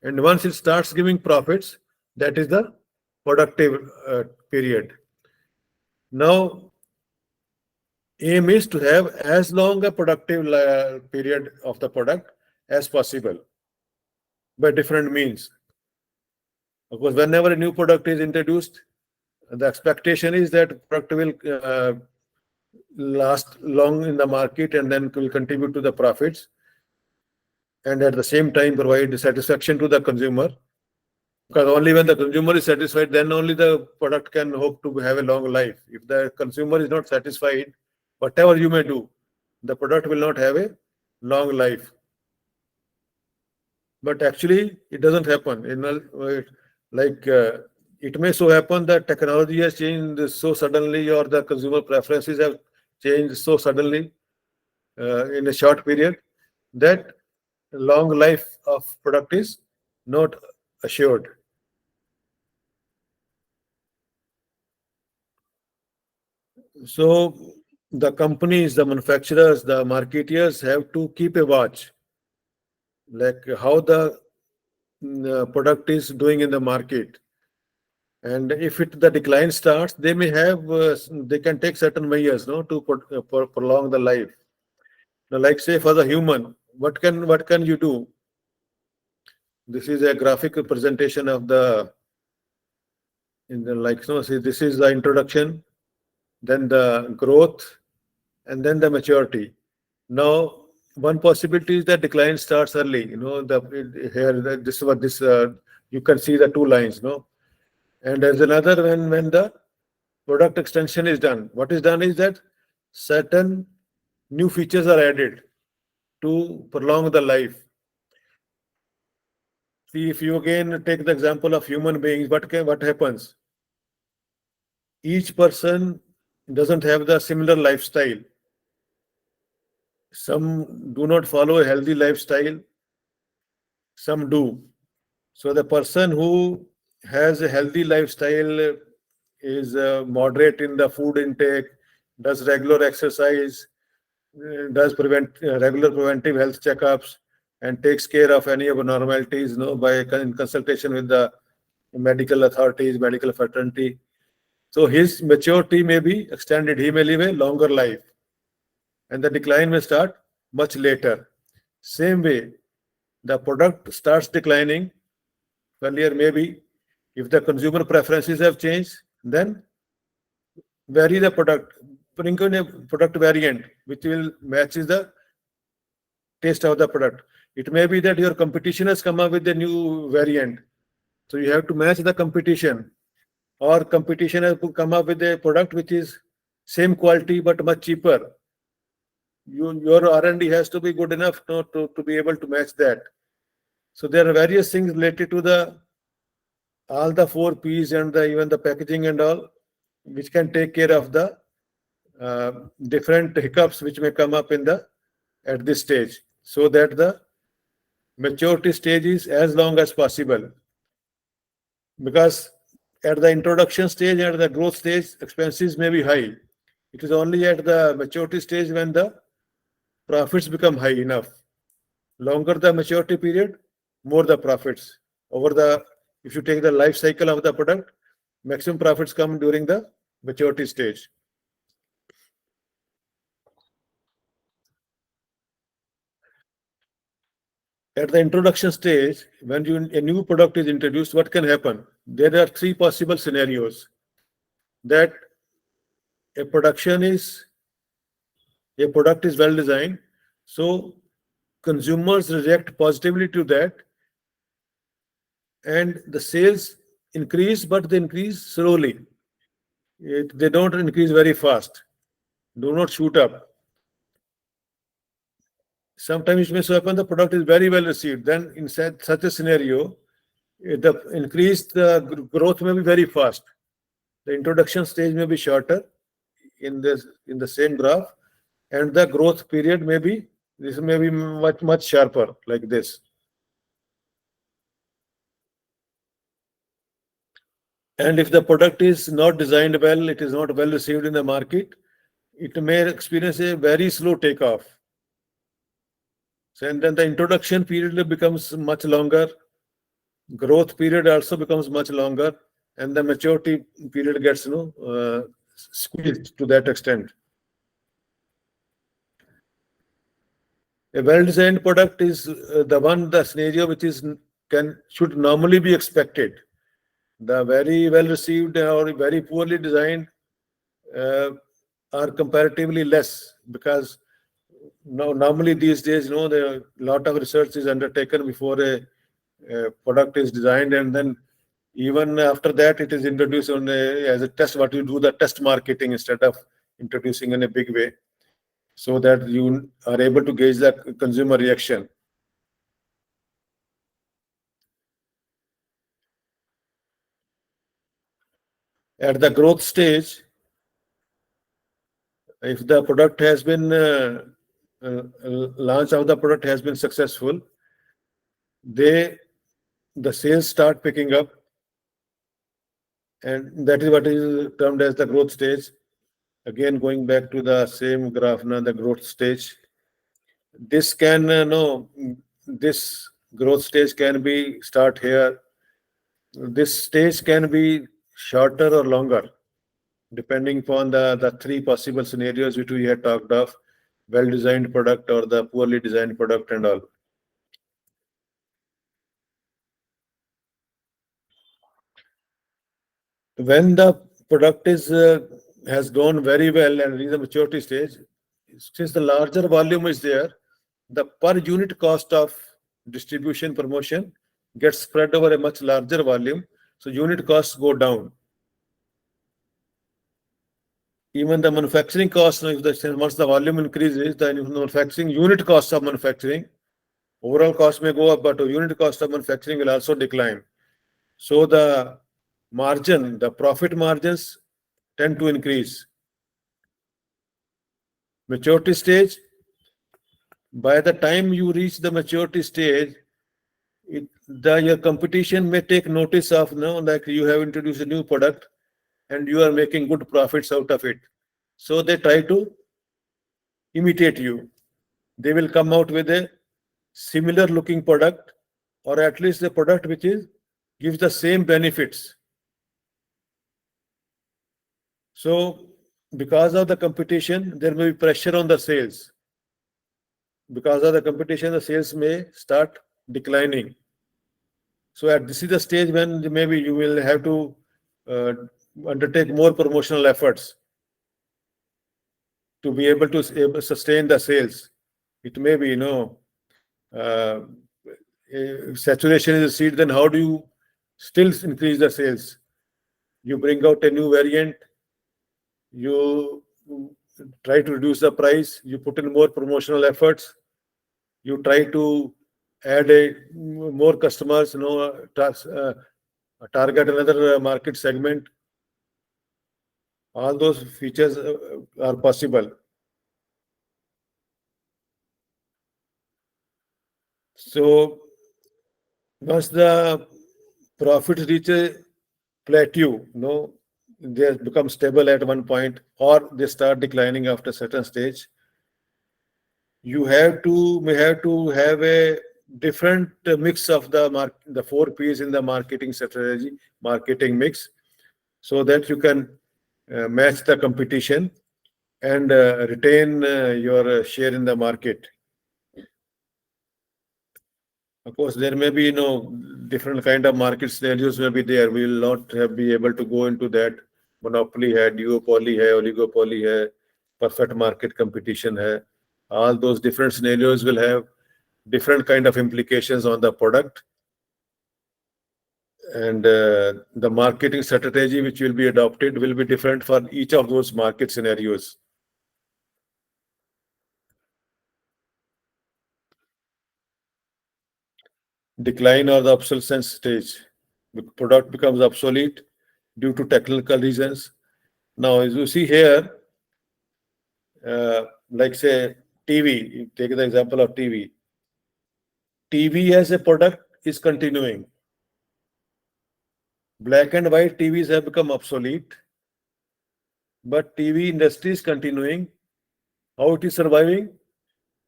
And once it starts giving profits, that is the productive period. Now, aim is to have as long a productive period of the product as possible by different means. Of course, whenever a new product is introduced, the expectation is that product will last long in the market and then will contribute to the profits, and at the same time provide satisfaction to the consumer. Because only when the consumer is satisfied, then only the product can hope to have a long life. If the consumer is not satisfied, whatever you may do, the product will not have a long life. But actually, it doesn't happen. It may so happen that technology has changed so suddenly, or the consumer preferences have changed so suddenly in a short period, that long life of product is not assured. So the companies, the manufacturers, the marketeers have to keep a watch, like how the product is doing in the market. And if the decline starts, they may have, they can take certain measures, to prolong the life. Now, like say for the human, what can you do? This is a graphic representation of see, this is the introduction, then the growth, and then the maturity. Now, one possibility is that decline starts early. You can see the 2 lines, and there's another when the product extension is done. What is done is that certain new features are added to prolong the life. See, if you again take the example of human beings, what happens? Each person doesn't have the similar lifestyle. Some do not follow a healthy lifestyle, some do. So the person who has a healthy lifestyle is moderate in the food intake, does regular exercise, does regular preventive health checkups, and takes care of any abnormalities, in consultation with the medical authorities, medical fraternity. So his maturity may be extended. He may live a longer life, and the decline may start much later. Same way, the product starts declining earlier. Maybe if the consumer preferences have changed, then vary the product, bring in a product variant which will matches the taste of the product. It may be that your competition has come up with a new variant, so you have to match the competition, or competition has come up with a product which is same quality but much cheaper. Your R&D has to be good enough to be able to match that. So there are various things related to all the 4 P's and even the packaging and all, which can take care of the different hiccups which may come up at this stage, so that the maturity stage is as long as possible. because at the introduction stage, at the growth stage, expenses may be high. It is only at the maturity stage when the profits become high enough. Longer the maturity period, more the profits. If you take the life cycle of the product, maximum profits come during the maturity stage. At the introduction stage, when a new product is introduced, what can happen? There are three possible scenarios. That a product is well designed, so consumers react positively to that, and the sales increase, but they increase slowly. They don't increase very fast, do not shoot up. Sometimes it may so happen the product is very well received. Then in such a scenario, the growth may be very fast. The introduction stage may be shorter in the same graph, and the growth period may be much sharper, like this. And if the product is not designed well, it is not well received in the market, it may experience a very slow takeoff. So, and then the introduction period becomes much longer, growth period also becomes much longer, and the maturity period gets squeezed to that extent. A well-designed product is the scenario which should normally be expected. The very well received or very poorly designed are comparatively less, because normally these days, a lot of research is undertaken before a product is designed, and then even after that it is introduced as a test. What you do, the test marketing instead of introducing in a big way, so that you are able to gauge the consumer reaction. At the growth stage, if the product has been launch of the product has been successful, the sales start picking up, and that is what is termed as the growth stage. Again, going back to the same graph now, the growth stage. This growth stage can be start here. This stage can be shorter or longer, depending upon the three possible scenarios which we had talked of: well-designed product or the poorly designed product and all. When the product has gone very well and reached the maturity stage, since the larger volume is there, the per unit cost of distribution promotion gets spread over a much larger volume, so unit costs go down. Even the manufacturing cost, once the volume increases, the manufacturing unit cost of manufacturing, overall cost may go up, but unit cost of manufacturing will also decline. So the profit margins tend to increase. Maturity stage, by the time you reach the maturity stage, your competition may take notice of, like you have introduced a new product and you are making good profits out of it. So they try to imitate you. They will come out with a similar looking product, or at least a product which gives the same benefits. So because of the competition, there may be pressure on the sales. Because of the competition, the sales may start declining. So this is the stage when maybe you will have to undertake more promotional efforts to be able to sustain the sales. It may be, saturation is a seed, then how do you still increase the sales? You bring out a new variant, you try to reduce the price, you put in more promotional efforts, you try to add more customers, target another market segment. All those features are possible. So once the profit reaches plateau, they become stable at one point, or they start declining after a certain stage, you may have to have a different mix of the 4 P's in the marketing strategy, marketing mix, so that you can match the competition and retain your share in the market. Of course, there may be different kind of market scenarios may be there. We will not be able to go into that. Monopoly hai, duopoly hai, oligopoly hai, perfect market competition hai. All those different scenarios will have different kind of implications on the product, and the marketing strategy which will be adopted will be different for each of those market scenarios. Decline or the obsolescence stage. The product becomes obsolete due to technical reasons. Now, as you see here, like say TV, take the example of TV. TV as a product is continuing. Black and white TVs have become obsolete, but TV industry is continuing. How it is surviving?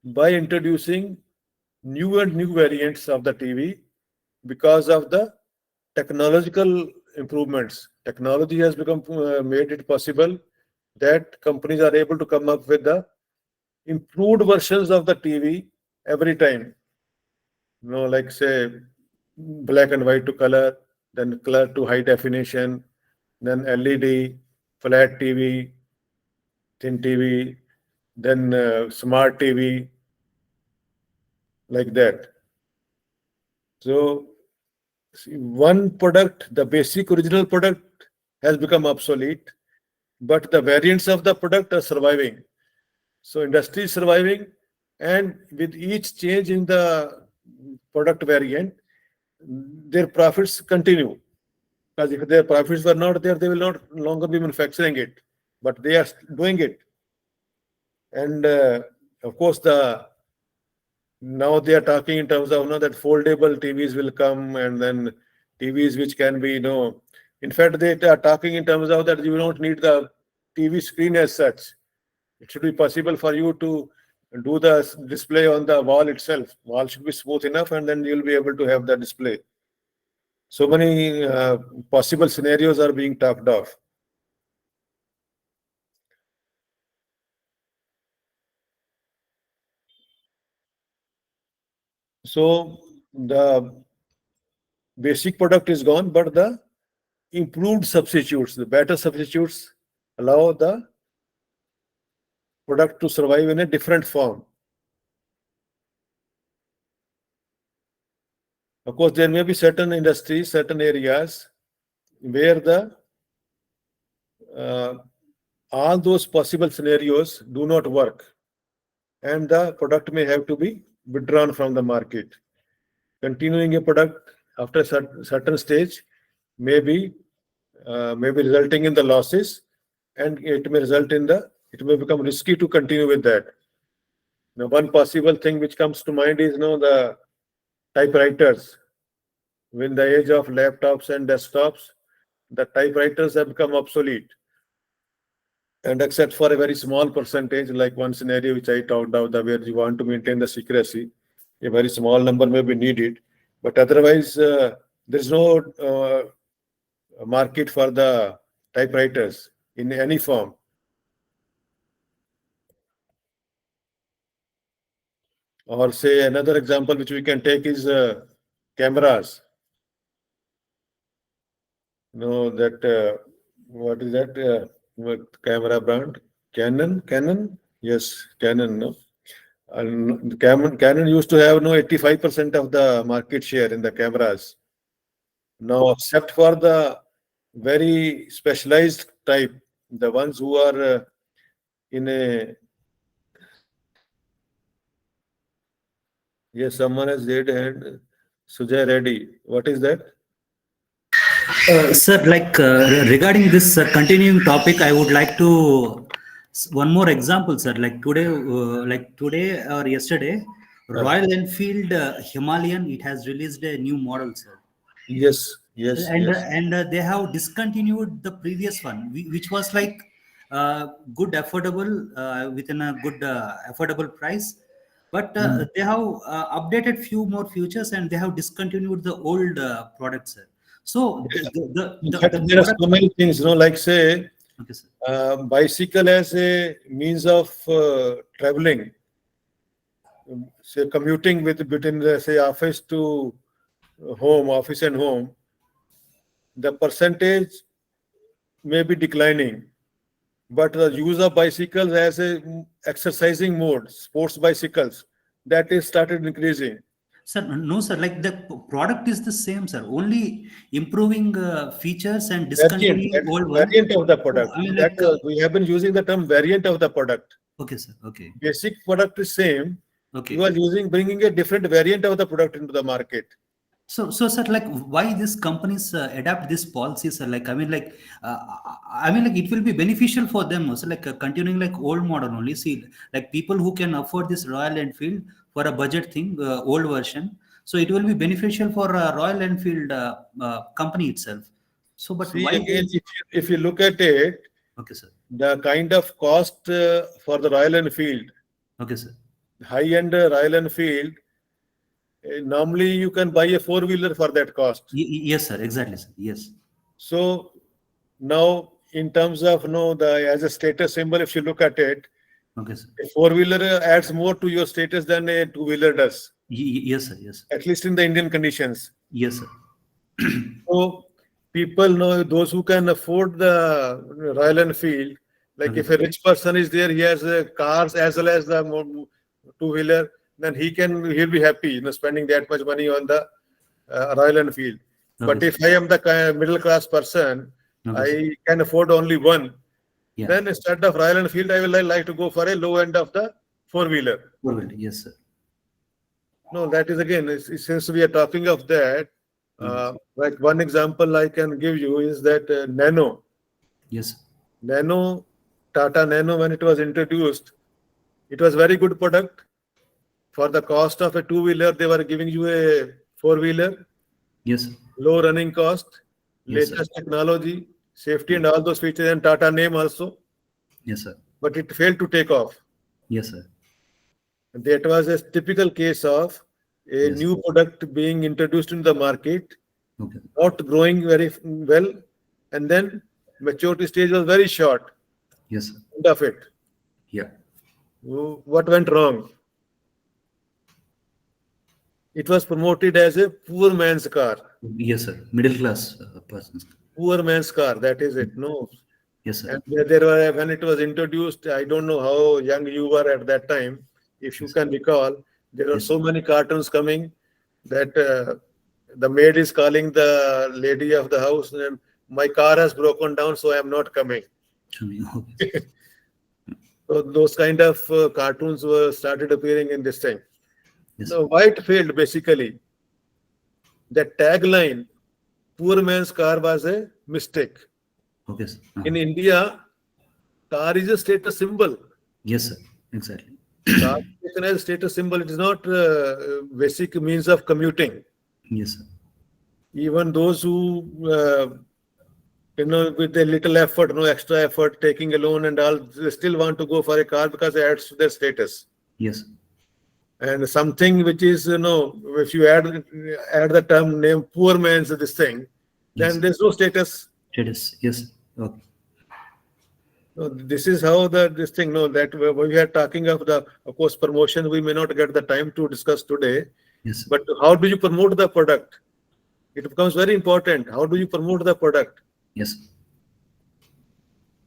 By introducing new and new variants of the TV because of the technological improvements. Technology has become made it possible that companies are able to come up with the improved versions of the TV every time. Like say black and white to color, then color to high definition, then LED, flat TV, thin TV, then smart TV, like that. So one product, the basic original product, has become obsolete, but the variants of the product are surviving. So industry is surviving, and with each change in the product variant, their profits continue. Because if their profits were not there, they will not longer be manufacturing it, but they are doing it. And of course, now they are talking in terms of that foldable TVs will come, and then TVs which can be, in fact, they are talking in terms of that you don't need the TV screen as such. It should be possible for you to do the display on the wall itself. Wall should be smooth enough, and then you'll be able to have the display. So many possible scenarios are being talked of. So the basic product is gone, but the improved substitutes, the better substitutes, allow the product to survive in a different form. Of course, there may be certain industries, certain areas where all those possible scenarios do not work, and the product may have to be withdrawn from the market. Continuing a product after a certain stage may be resulting in the losses, and it may become risky to continue with that. Now, one possible thing which comes to mind is the typewriters. With the age of laptops and desktops, the typewriters have become obsolete. And except for a very small percentage, like one scenario which I talked about, where you want to maintain the secrecy, a very small number may be needed. But otherwise, there is no market for the typewriters in any form. Or say another example which we can take is cameras. What is that camera brand? Canon? Yes, Canon. No? And Canon used to have 85% of the market share in the cameras. Now, except for the very specialized type, the ones who are in a... Yes, someone has raised hand. Sujay Reddy. What is that? Sir, regarding this continuing topic, I would like to one more example, sir. Like today or yesterday, Royal Enfield Himalayan, it has released a new model, sir. Yes. Yes, and yes. they have discontinued the previous one, which was like good, affordable, within a good affordable price. But they have updated few more features, and they have discontinued the old products, sir. So In fact, the there are product. so many things, like say, Okay, sir. bicycle as a means of traveling, say commuting between the, say, office to home, office and home, the percentage may be declining, but the use of bicycles as a exercising mode, sports bicycles, that is started increasing. Sir, no, sir. Like the product is the same, sir. Only improving features and Variant, discontinuing that is old one. variant of the So, product. I mean, That like, we have been using the term variant of the product. okay, sir. Okay, Basic product is same. okay. You are bringing a different variant of the product into the market. So, sir, like, why these companies adapt this policy, sir? Like, I mean, like, it will be beneficial for them also, like, continuing like old model only. See, like, people who can afford this Royal Enfield for a budget thing, old version. So, it will be beneficial for Royal Enfield company itself. So, but See, why again, this? if you look at it, Okay, sir. the kind of cost for the Royal Enfield, Okay, sir. high-end Royal Enfield, normally you can buy a four-wheeler for that cost. Yes, sir. Exactly, sir. Yes. So now, in terms of the as a status symbol, if you look at it, Okay, sir. a four-wheeler adds more to your status than a two-wheeler does, Yes, sir. Yes. at least in the Indian conditions. Yes, sir. So people know, those who can afford the Royal Enfield, like Okay. if a rich person is there, he has cars as well as the two-wheeler, then he'll be happy, spending that much money on the Royal Enfield. But Okay, if I am the middle class person, Okay, I can afford only one. Yeah. Then instead of Royal Enfield, I will like to go for a low end of the four-wheeler. Yes, sir. No, that is again, since we are talking of that, like one example I can give you is that Nano. Yes. Nano, Tata Nano, when it was introduced, it was very good product. For the cost of a two-wheeler, they were giving you a four-wheeler, Yes. low running cost, Yes, sir. latest technology, safety and all those features, and Tata name also. Yes, sir. But it failed to take off. Yes, sir. That was a typical case of a Yes. new product being introduced in the market, Okay. not growing very well, and then maturity stage was very short. Yes, sir. End of it. Yeah. What went wrong? It was promoted as a poor man's car. Yes, sir. Middle class persons. Poor man's car, that is it. No. Yes, sir. And there were, when it was introduced, I don't know how young you were at that time. If you can recall, there were Yes. so many cartoons coming that the maid is calling the lady of the house, and my car has broken down, so I am not coming. Okay. So those kind of cartoons were started appearing in this thing. Yes. So why it failed basically? That tagline, poor man's car, was a mistake. Okay, sir. In India, car is a status symbol. Yes, sir. Exactly. Car is taken as a status symbol. It is not basic means of commuting. Yes, sir. Even those who, with a little effort, no extra effort, taking a loan and all, they still want to go for a car because it adds to their status. Yes. And something which is, if you add the term name poor man's this thing, then Yes. there's no status. Status. Yes. Okay. No, this is how this thing, that we are talking of of course, promotion, we may not get the time to discuss today, Yes. but how do you promote the product? It becomes very important. How do you promote the product? Yes.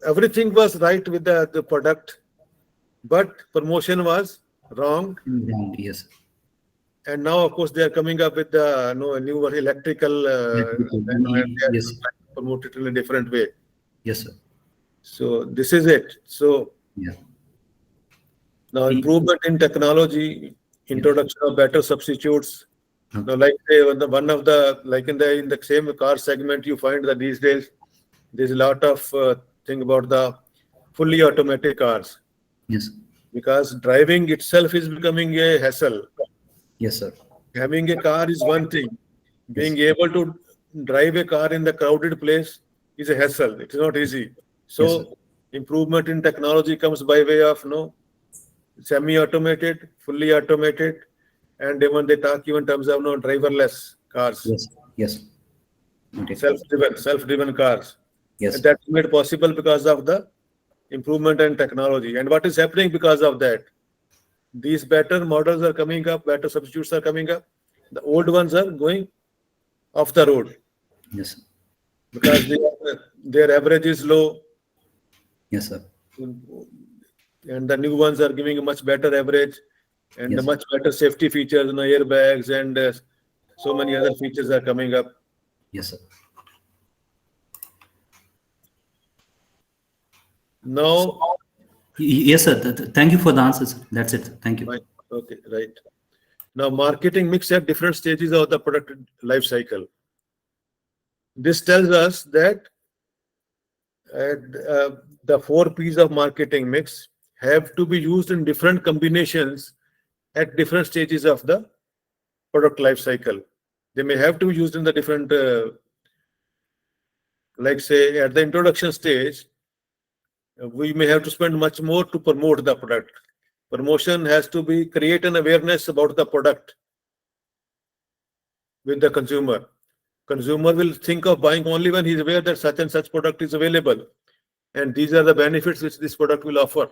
Everything was right with the product, but promotion was wrong. Yes. And now, of course, they are coming up with the new electrical, and they are Yes. trying to promote it in a different way. Yes, sir. So this is it. So Yeah. now improvement in technology, introduction of better substitutes. Now, like say, one of the like in the same car segment, you find that these days there's a lot of thing about the fully automatic cars, Yes. because driving itself is becoming a hassle. Yes, sir. Having a car is one thing. Being able to drive a car in the crowded place is a hassle. It is not easy. So Yes, sir. improvement in technology comes by way of semi-automated, fully automated, and even they talk even in terms of driverless cars, Yes. Yes. Okay. self-driven cars. Yes. And that's made possible because of the improvement in technology. And what is happening because of that? These better models are coming up, better substitutes are coming up. The old ones are going off the road Yes, sir. because their average is low, Yes, sir. and the new ones are giving a much better average and Yes. much better safety features, airbags, and so many other features are coming up. Yes, sir. Now, Yes, sir. Thank you for the answers. That's it. Thank you. right, okay, right. Now, marketing mix at different stages of the product life cycle. This tells us that the 4 P's of marketing mix have to be used in different combinations at different stages of the product life cycle. They may have to be used in the different, like say at the introduction stage, we may have to spend much more to promote the product. Promotion has to be create an awareness about the product with the consumer. Consumer will think of buying only when he's aware that such and such product is available, and these are the benefits which this product will offer.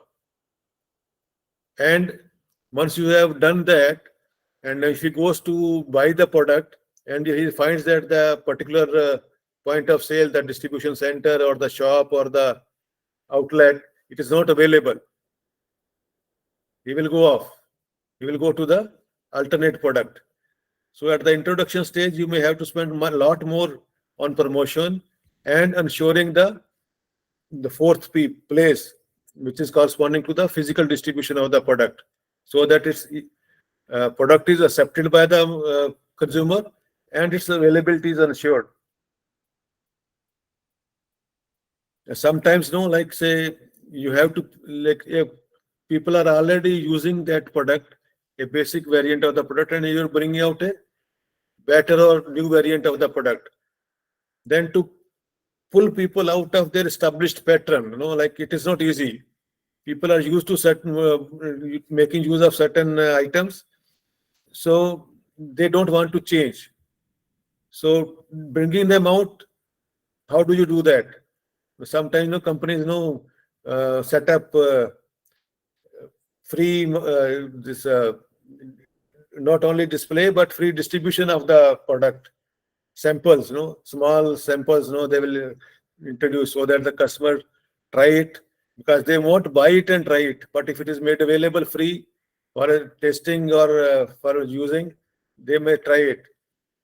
And once you have done that, and if he goes to buy the product and he finds that the particular point of sale, the distribution center or the shop or the outlet, it is not available, he will go off. He will go to the alternate product. So at the introduction stage, you may have to spend a lot more on promotion and ensuring the 4th place, which is corresponding to the physical distribution of the product, so that its product is accepted by the consumer and its availability is ensured. Sometimes, like say, you have to, like, if people are already using that product, a basic variant of the product, and you're bringing out a better or new variant of the product, then to pull people out of their established pattern, like it is not easy. People are used to certain making use of certain items, so they don't want to change. So bringing them out, how do you do that? Sometimes companies set up free this not only display but free distribution of the product samples, small samples, they will introduce so that the customer try it, because they won't buy it and try it, but if it is made available free for testing or for using, they may try it.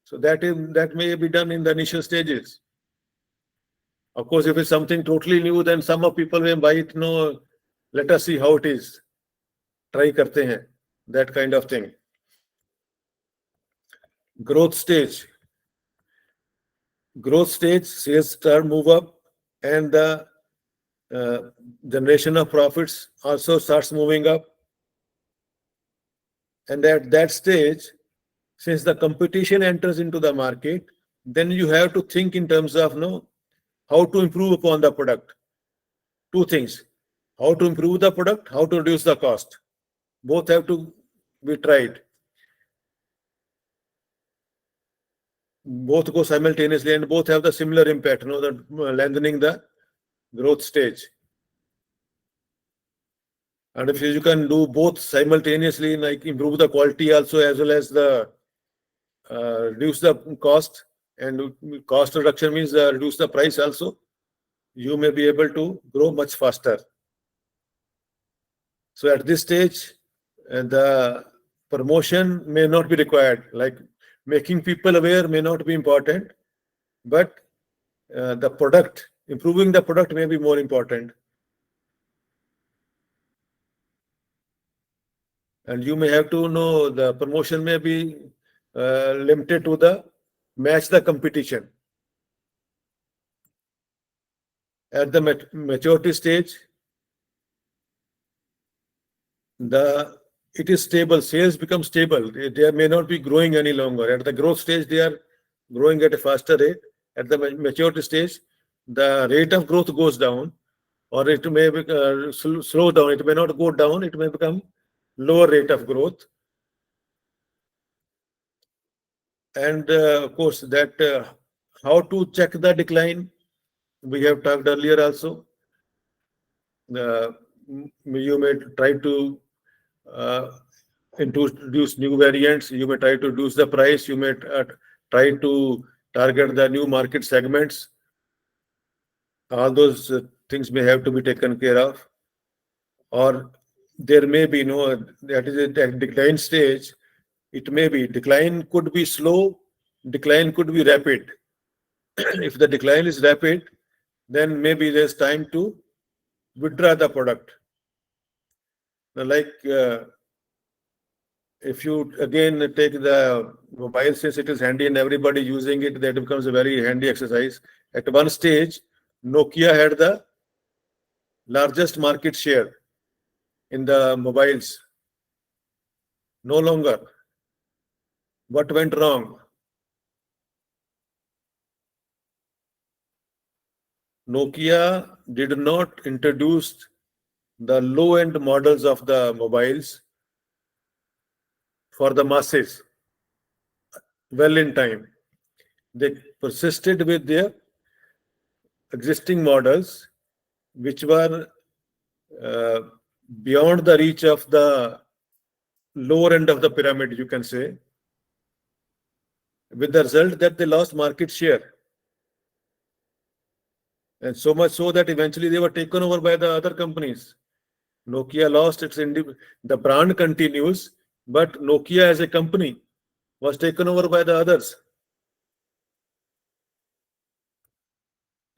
So that may be done in the initial stages. Of course, if it's something totally new, then some of people may buy it. Let us see how it is. Try karte hain. That kind of thing. Growth stage. Growth stage, sales start move up, and the generation of profits also starts moving up. And at that stage, since the competition enters into the market, then you have to think in terms of how to improve upon the product. 2 things: how to improve the product, how to reduce the cost. Both have to be tried. Both go simultaneously and both have the similar impact, that lengthening the growth stage. And if you can do both simultaneously, like improve the quality also as well as the reduce the cost, and cost reduction means reduce the price also, you may be able to grow much faster. So at this stage, the promotion may not be required, like making people aware may not be important, but the product, improving the product may be more important. And you may have to know the promotion may be limited to the match the competition. At the maturity stage, it is stable. Sales become stable. They may not be growing any longer. At the growth stage, they are growing at a faster rate. At the maturity stage, the rate of growth goes down, or it may slow down. It may not go down. It may become lower rate of growth. And of course, that how to check the decline, we have talked earlier also. You may try to introduce new variants. You may try to reduce the price. You may try to target the new market segments. All those things may have to be taken care of. Or there may be that is a decline stage. It may be decline could be slow, decline could be rapid. If the decline is rapid, then maybe there's time to withdraw the product. Now, like if you again take the mobile, since it is handy and everybody using it, that becomes a very handy exercise. At one stage, Nokia had the largest market share in the mobiles. No longer. What went wrong? Nokia did not introduce the low-end models of the mobiles for the masses well in time. They persisted with their existing models, which were beyond the reach of the lower end of the pyramid, you can say, with the result that they lost market share. And so much so that eventually they were taken over by the other companies. Nokia lost its the brand continues, but Nokia as a company was taken over by the others.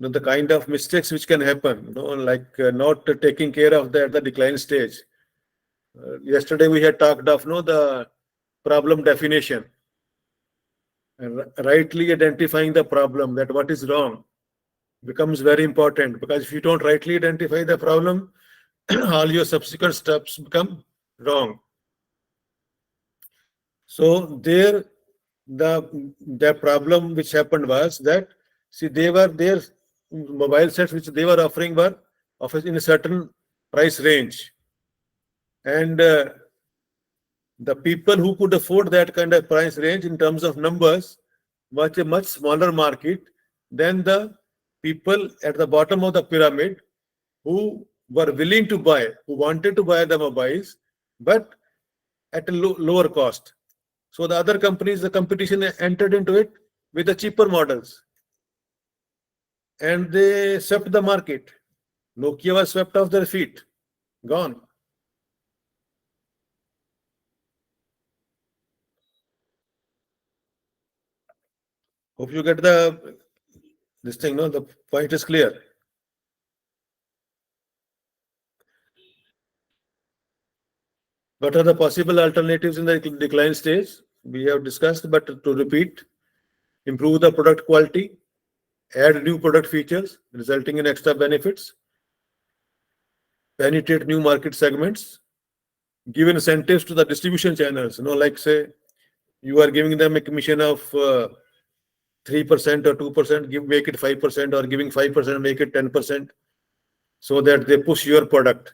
The kind of mistakes which can happen, like not taking care of the decline stage. Yesterday we had talked of the problem definition, and rightly identifying the problem, that what is wrong, becomes very important, because if you don't rightly identify the problem, all your subsequent steps become wrong. So there, the problem which happened was that, see, they were their mobile sets which they were offering were in a certain price range, and the people who could afford that kind of price range in terms of numbers was a much smaller market than the people at the bottom of the pyramid who were willing to buy, who wanted to buy the mobiles, but at a lower cost. So the other companies, the competition entered into it with the cheaper models, and they swept the market. Nokia was swept off their feet, gone. Hope you get this thing, no? The point is clear. What are the possible alternatives in the decline stage? We have discussed, but to repeat, improve the product quality, add new product features resulting in extra benefits, penetrate new market segments, give incentives to the distribution channels. Like say you are giving them a commission of 3% or 2%, make it 5%, or giving 5%, make it 10%, so that they push your product.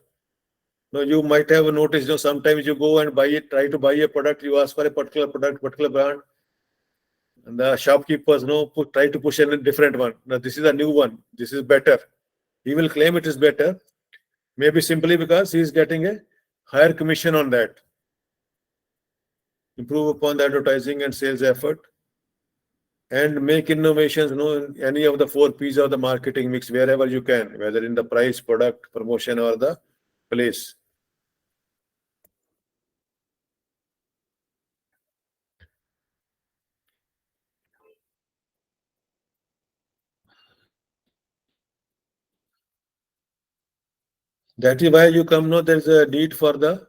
Now you might have noticed, sometimes you go and try to buy a product, you ask for a particular product, particular brand, and the shopkeepers try to push a different one. Now this is a new one, this is better. He will claim it is better, maybe simply because he is getting a higher commission on that. Improve upon the advertising and sales effort, and make innovations, in any of the 4 P's of the marketing mix wherever you can, whether in the price, product, promotion, or the place. That is why you come, there's a need for the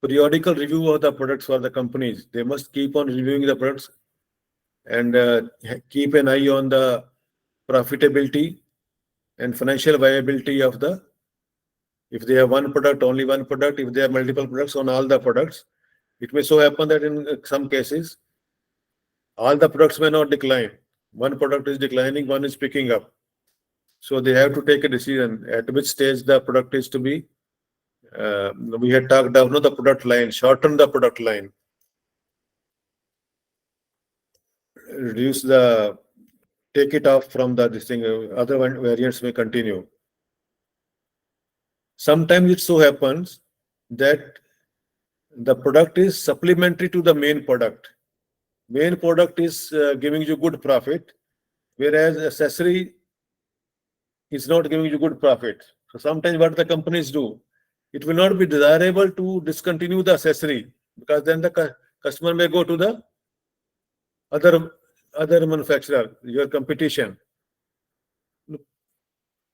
periodical review of the products for the companies. They must keep on reviewing the products and keep an eye on the profitability and financial viability of if they have one product, only one product, if they have multiple products, on all the products. It may so happen that in some cases, all the products may not decline. One product is declining, one is picking up. So they have to take a decision at which stage the product is to be. We had talked about the product line, shorten the product line, reduce the, take it off from the this thing. Other variants may continue. Sometimes it so happens that the product is supplementary to the main product. Main product is giving you good profit, whereas accessory is not giving you good profit. So sometimes what the companies do, it will not be desirable to discontinue the accessory, because then the customer may go to the other manufacturer, your competition.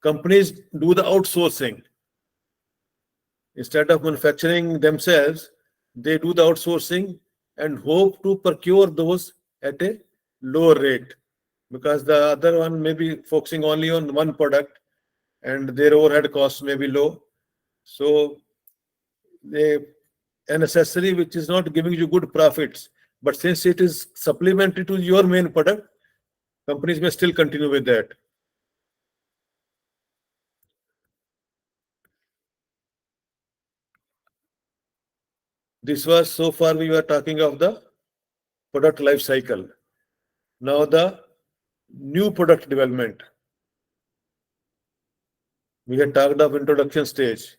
Companies do the outsourcing. Instead of manufacturing themselves, they do the outsourcing and hope to procure those at a lower rate, because the other one may be focusing only on one product and their overhead costs may be low. So an accessory which is not giving you good profits, but since it is supplementary to your main product, companies may still continue with that. This was, so far we were talking of the product life cycle. Now the new product development. We had talked of introduction stage.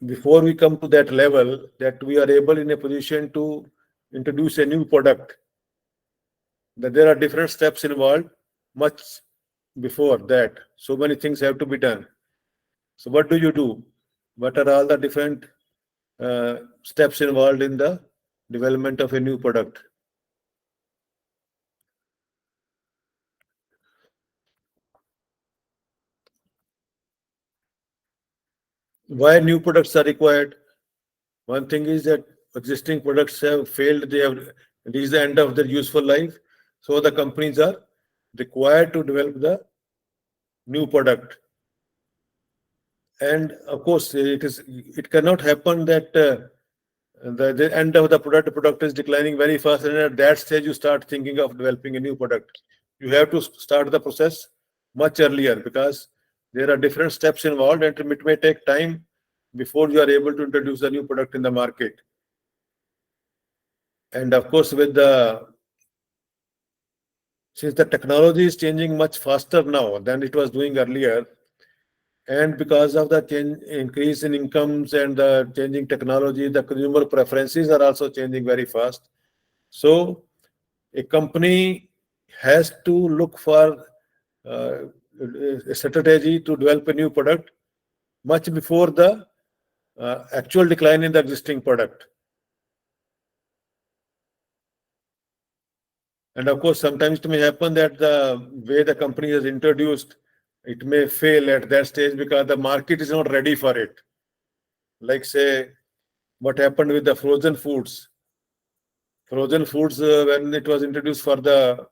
Before we come to that level, that we are able in a position to introduce a new product, that there are different steps involved much before that. So many things have to be done. So what do? What are all the different steps involved in the development of a new product? Why new products are required? One thing is that existing products have failed, they have reached the end of their useful life. So the companies are required to develop the new product. And of course, it cannot happen that the end of the product is declining very fast, and at that stage you start thinking of developing a new product. You have to start the process much earlier, because there are different steps involved and it may take time before you are able to introduce a new product in the market. And of course, since the technology is changing much faster now than it was doing earlier, and because of the increase in incomes and the changing technology, the consumer preferences are also changing very fast. So a company has to look for a strategy to develop a new product much before the actual decline in the existing product. And of course, sometimes it may happen that the way the company has introduced, it may fail at that stage because the market is not ready for it. Like say, what happened with the frozen foods. Frozen foods, when it was introduced for the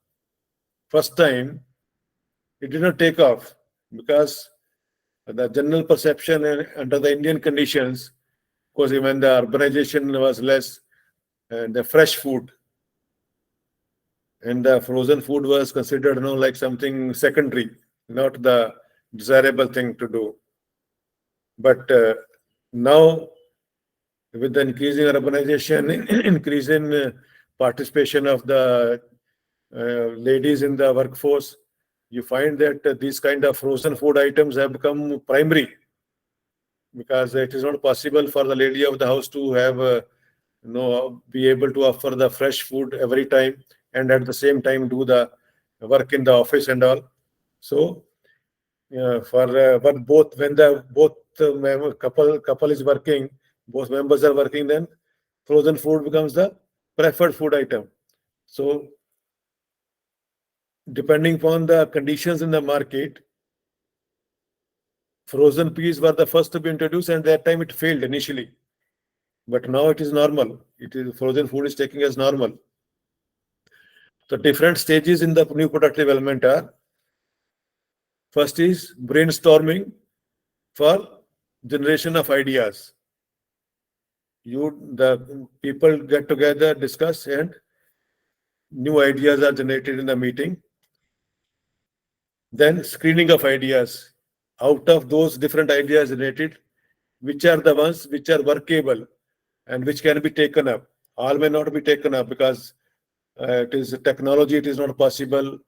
first time, it did not take off, because the general perception under the Indian conditions, because when the urbanization was less, and the fresh food and the frozen food was considered like something secondary, not the desirable thing to do. But now, with the increasing urbanization, increase in participation of the ladies in the workforce, you find that these kind of frozen food items have become primary, because it is not possible for the lady of the house to have be able to offer the fresh food every time and at the same time do the work in the office and all. So for both, when the couple is working, both members are working, then frozen food becomes the preferred food item. So depending upon the conditions in the market, frozen peas were the first to be introduced, and that time it failed initially. But now it is normal. Frozen food is taking as normal. So different stages in the new product development are: first is brainstorming for generation of ideas. The people get together, discuss, and new ideas are generated in the meeting. Then screening of ideas. Out of those different ideas generated, which are the ones which are workable and which can be taken up. All may not be taken up because it is technology, it is not possible,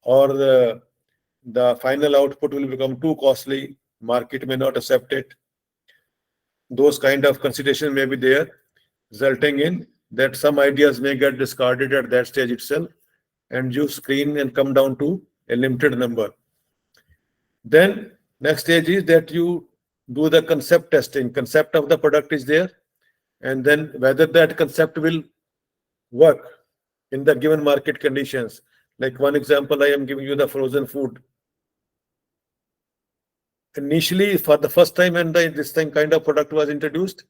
or the final output will become too costly, market may not accept it. Those kind of consideration may be there, resulting in that some ideas may get discarded at that stage itself, and you screen and come down to a limited number. Then next stage is that you do the concept testing. Concept of the product is there, and then whether that concept will work in the given market conditions. Like one example, I am giving you the frozen food. Initially, for the first time when this kind of product was introduced,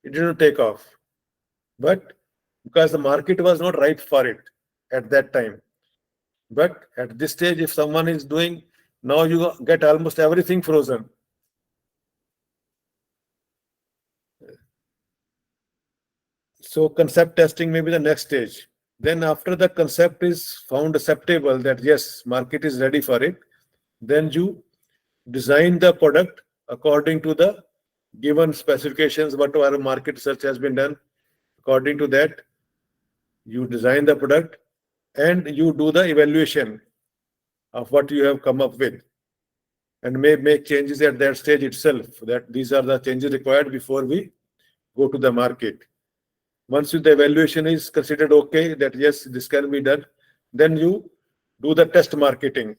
it didn't take off. But because the market was not ripe for it at that time. But at this stage, if someone is doing, now you get almost everything frozen. So concept testing may be the next stage. Then after the concept is found acceptable, that yes, market is ready for it, then you design the product according to the given specifications, whatever market research has been done. According to that, you design the product and you do the evaluation of what you have come up with, and may make changes at that stage itself, that these are the changes required before we go to the market. Once the evaluation is considered okay, that yes, this can be done, then you do the test marketing.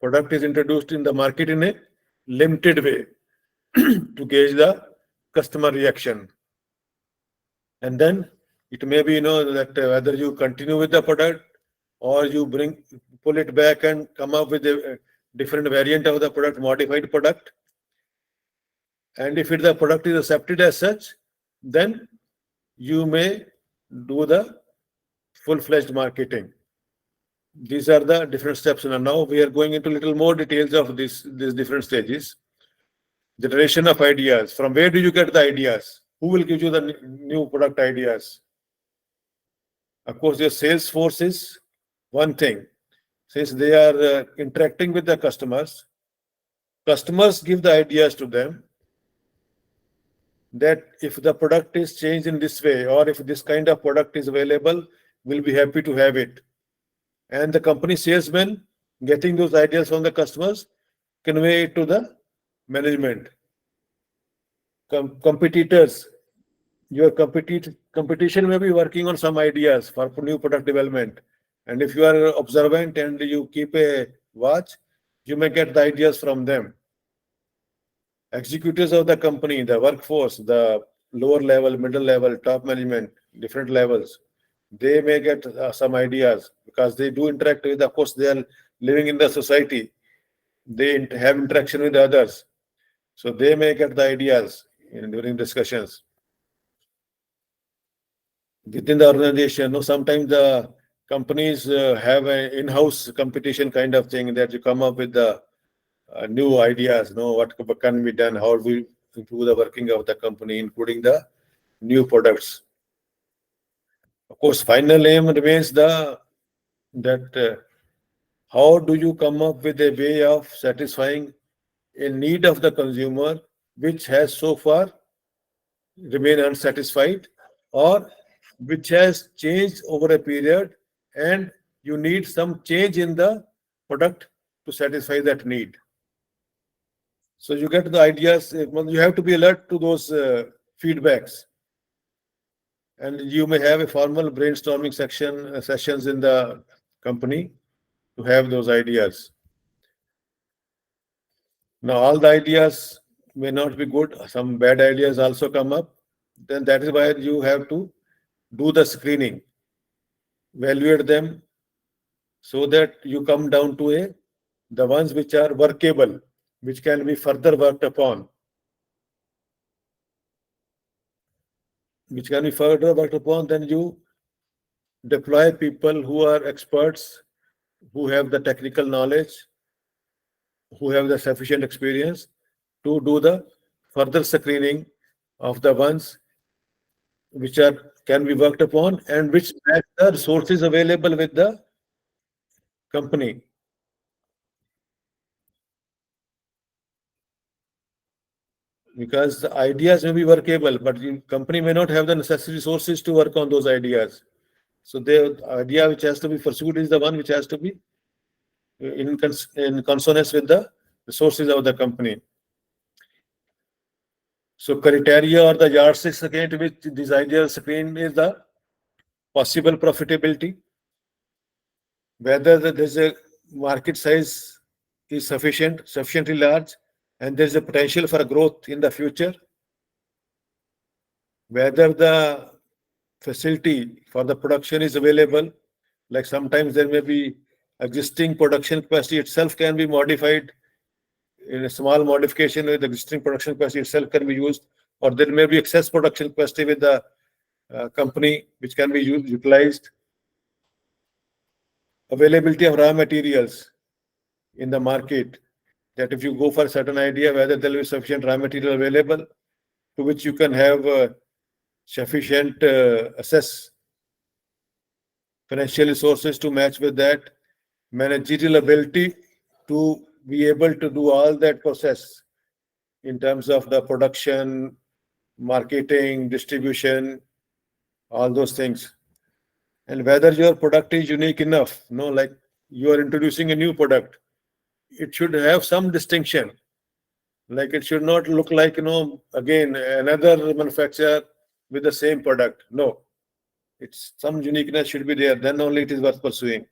Product is introduced in the market in a limited way to gauge the customer reaction. And then it may be, that whether you continue with the product or you pull it back and come up with a different variant of the product, modified product. And if the product is accepted as such, then you may do the full-fledged marketing. These are the different steps. And now we are going into little more details of these different stages. Generation of ideas. From where do you get the ideas? Who will give you the new product ideas? Of course, your sales force is one thing. Since they are interacting with the customers give the ideas to them, that if the product is changed in this way, or if this kind of product is available, we'll be happy to have it. And the company salesmen, getting those ideas from the customers, convey it to the management. Competitors, your competition may be working on some ideas for new product development. And if you are observant and you keep a watch, you may get the ideas from them. Executives of the company, the workforce, the lower level, middle level, top management, different levels, they may get some ideas because they do interact with, of course, they are living in the society. They have interaction with others. So they may get the ideas during discussions. Within the organization, sometimes the companies have an in-house competition kind of thing, that you come up with the new ideas, what can be done, how we improve the working of the company, including the new products. Of course, final aim remains that how do you come up with a way of satisfying a need of the consumer which has so far remained unsatisfied, or which has changed over a period, and you need some change in the product to satisfy that need. So you get the ideas. You have to be alert to those feedbacks, and you may have a formal brainstorming sessions in the company to have those ideas. Now, all the ideas may not be good. Some bad ideas also come up. Then that is why you have to do the screening, evaluate them, so that you come down to the ones which are workable, which can be further worked upon. Then you deploy people who are experts, who have the technical knowledge, who have the sufficient experience to do the further screening of the ones which can be worked upon and which match the resources available with the company. Because the ideas may be workable, but the company may not have the necessary resources to work on those ideas. So the idea which has to be pursued is the one which has to be in consonance with the resources of the company. So criteria or the yardsticks against which these ideas screen is the possible profitability, whether there's a market size is sufficiently large, and there's a potential for growth in the future, whether the facility for the production is available. Like sometimes there may be existing production capacity itself can be modified in a small modification with existing production capacity itself can be used, or there may be excess production capacity with the company which can be utilized. Availability of raw materials in the market, that if you go for a certain idea, whether there will be sufficient raw material available to which you can have sufficient access financial resources to match with that, managerial ability to be able to do all that process in terms of the production, marketing, distribution, all those things. And whether your product is unique enough, like you are introducing a new product, it should have some distinction. Like it should not look like, again, another manufacturer with the same product. No, it's some uniqueness should be there. Then only it is worth pursuing.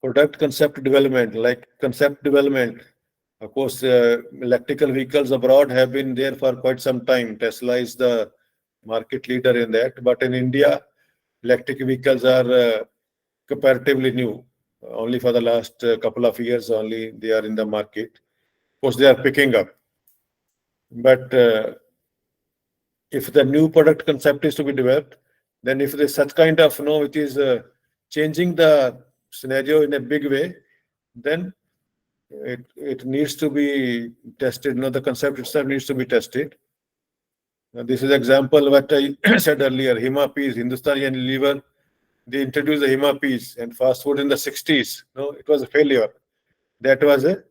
Product concept development, of course, electrical vehicles abroad have been there for quite some time. Tesla is the market leader in that. But in India, electric vehicles are comparatively new. Only for the last couple of years only they are in the market. Of course, they are picking up. But if the new product concept is to be developed, then if there's such kind of, which is changing the scenario in a big way, then it needs to be tested. The concept itself needs to be tested. This is example what I said earlier. Hima-Peas, Hindustan Unilever, they introduced the Hima-Peas and fast food in the 60s. It was a failure. That was a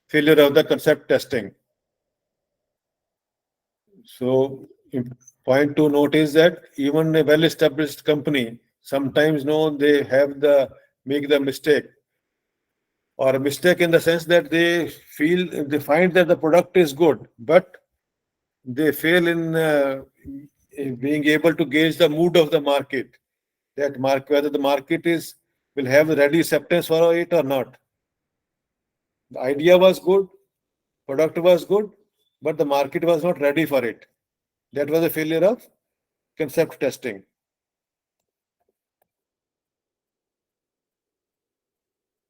failure of the concept testing. So point to note is that even a well-established company, sometimes they make the mistake, or a mistake in the sense that they find that the product is good, but they fail in being able to gauge the mood of the market. Whether the market will have ready acceptance for it or not. The idea was good, product was good, but the market was not ready for it. That was a failure of concept testing.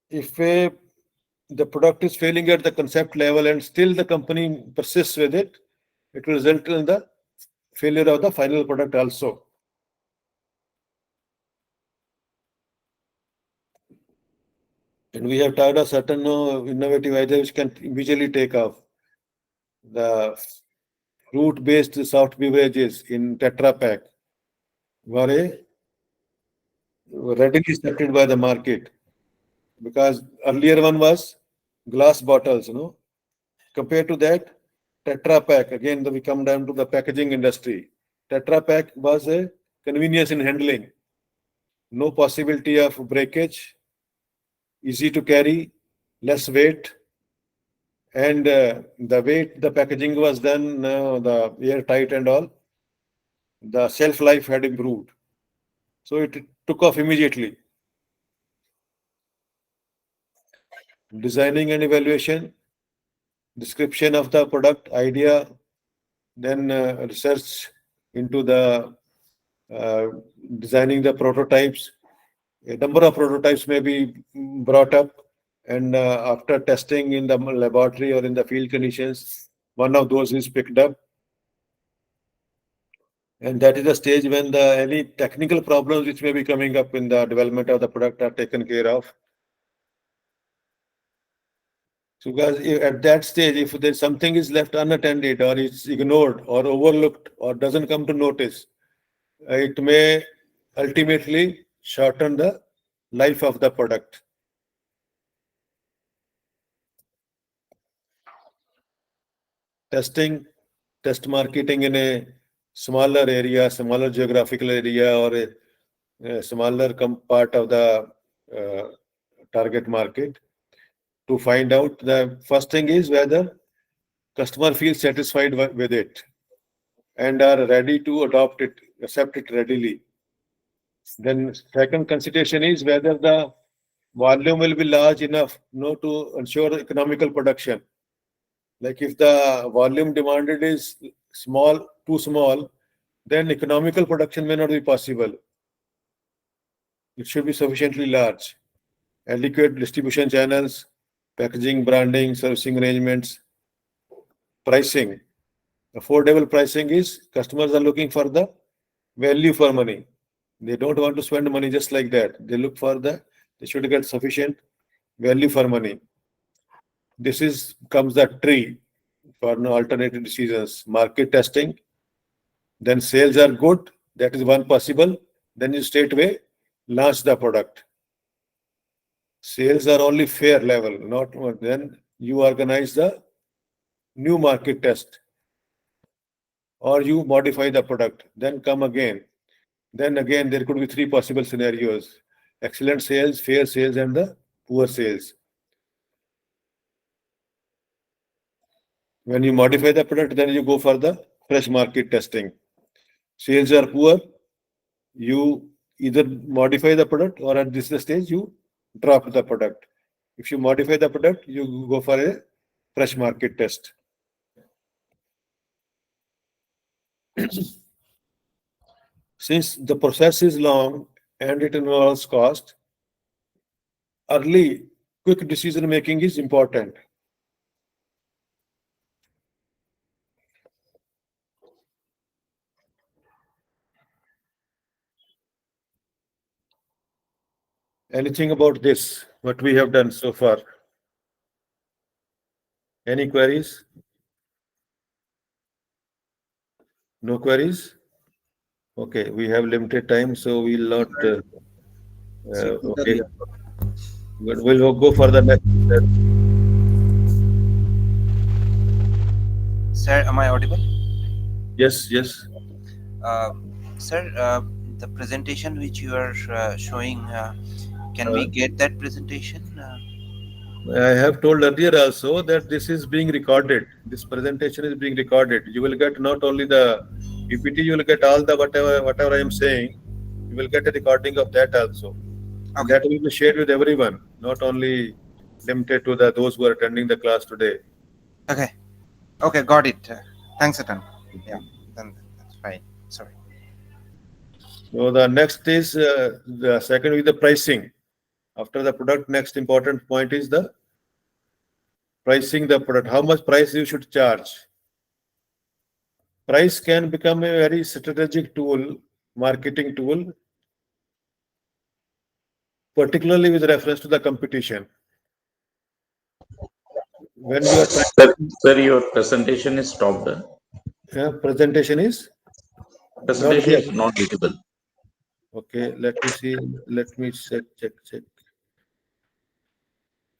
If the product is failing at the concept level and still the company persists with it, it will result in the failure of the final product also. And we have tried a certain innovative idea which can immediately take off. The fruit-based soft beverages in Tetra Pak were readily accepted by the market, because earlier one was glass bottles. Compared to that, Tetra Pak, again we come down to the packaging industry. Tetra Pak was a convenience in handling, no possibility of breakage, easy to carry, less weight, and the packaging was done, the airtight and all, the shelf life had improved. So it took off immediately. Designing and evaluation, description of the product idea, then research into the designing the prototypes. A number of prototypes may be brought up, and after testing in the laboratory or in the field conditions, one of those is picked up. And that is the stage when any technical problems which may be coming up in the development of the product are taken care of. So because at that stage, if there's something is left unattended or it's ignored or overlooked or doesn't come to notice, it may ultimately shorten the life of the product. Test marketing in a smaller area, smaller geographical area, or a smaller part of the target market to find out. The first thing is whether customer feels satisfied with it and are ready to adopt it, accept it readily. Then second consideration is whether the volume will be large enough, to ensure economical production. Like if the volume demanded is small, too small, then economical production may not be possible. It should be sufficiently large. Adequate distribution channels, packaging, branding, servicing arrangements, pricing. Affordable pricing is customers are looking for the value for money. They don't want to spend money just like that. They look for they should get sufficient value for money. This comes the tree for alternative decisions. Market testing, then sales are good. That is one possible. Then you straightway launch the product. Sales are only fair level, not more. Then you organize the new market test or you modify the product, then come again. Then again, there could be three possible scenarios: excellent sales, fair sales, and the poor sales. When you modify the product, then you go for the fresh market testing. Sales are poor, you either modify the product or at this stage you drop the product. If you modify the product, you go for a fresh market test. Since the process is long and it involves cost, early quick decision making is important. Anything about this, what we have done so far? Any queries? No queries? Okay, we have limited time, so we'll not. Okay, we'll go for the next. Sir, am I audible? Yes, yes. Sir, the presentation which you are showing, can we get that presentation? I have told earlier also that this is being recorded. This presentation is being recorded. You will get not only the PPT, you will get all the whatever I am saying. You will get a recording of that also. And that will be shared with everyone, not only limited to those who are attending the class today. Okay, got it. Thanks, Atan. Yeah, then that's fine. Sorry. So the next is the second is the pricing. After the product, next important point is the pricing the product. How much price you should charge? Price can become a very strategic tool, marketing tool, particularly with reference to the competition. When you are Sir, your presentation is stopped. presentation is Presentation is not visible. okay. Let me see. Let me check.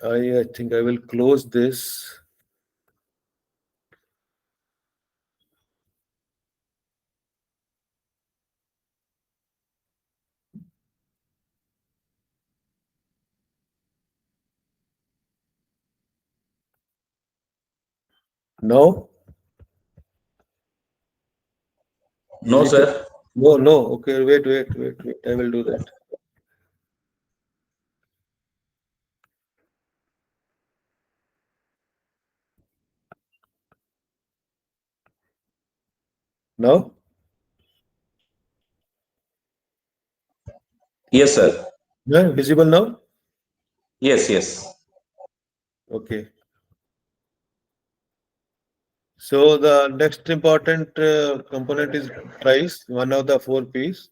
I think I will close this. No? No, sir. No. Okay, wait. I will do that. Now? Yes, sir. Yeah, visible now? Yes. Okay. So the next important component is price, one of the 4 P's,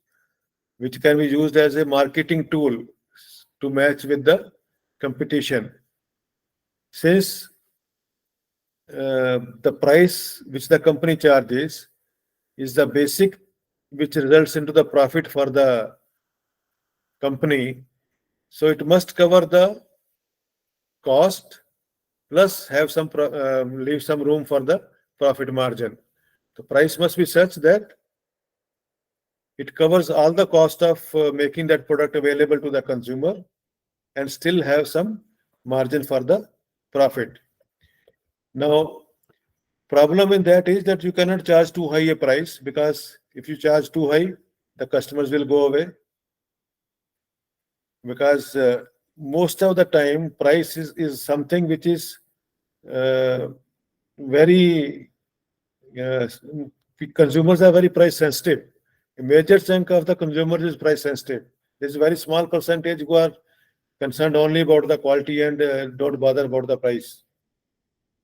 which can be used as a marketing tool to match with the competition. Since the price which the company charges is the basic which results into the profit for the company. So it must cover the cost plus have some leave some room for the profit margin. The price must be such that it covers all the cost of making that product available to the consumer and still have some margin for the profit. Now, problem in that is that you cannot charge too high a price, because if you charge too high, the customers will go away. Because most of the time, price is something which is very consumers are very price sensitive. A major chunk of the consumers is price sensitive. There's a very small percentage who are concerned only about the quality and don't bother about the price.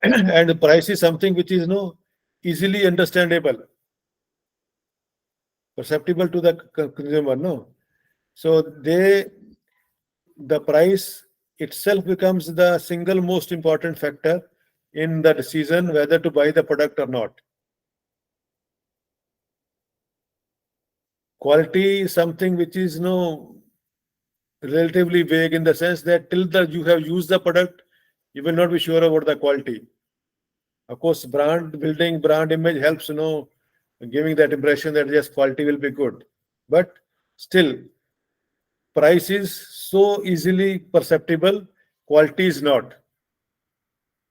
And the price is something which is easily understandable, perceptible to the consumer. No, so the price itself becomes the single most important factor in the decision whether to buy the product or not. Quality is something which is relatively vague, in the sense that till you have used the product, you will not be sure about the quality. Of course, brand building, brand image helps, giving that impression that yes, quality will be good. But still, price is so easily perceptible, quality is not.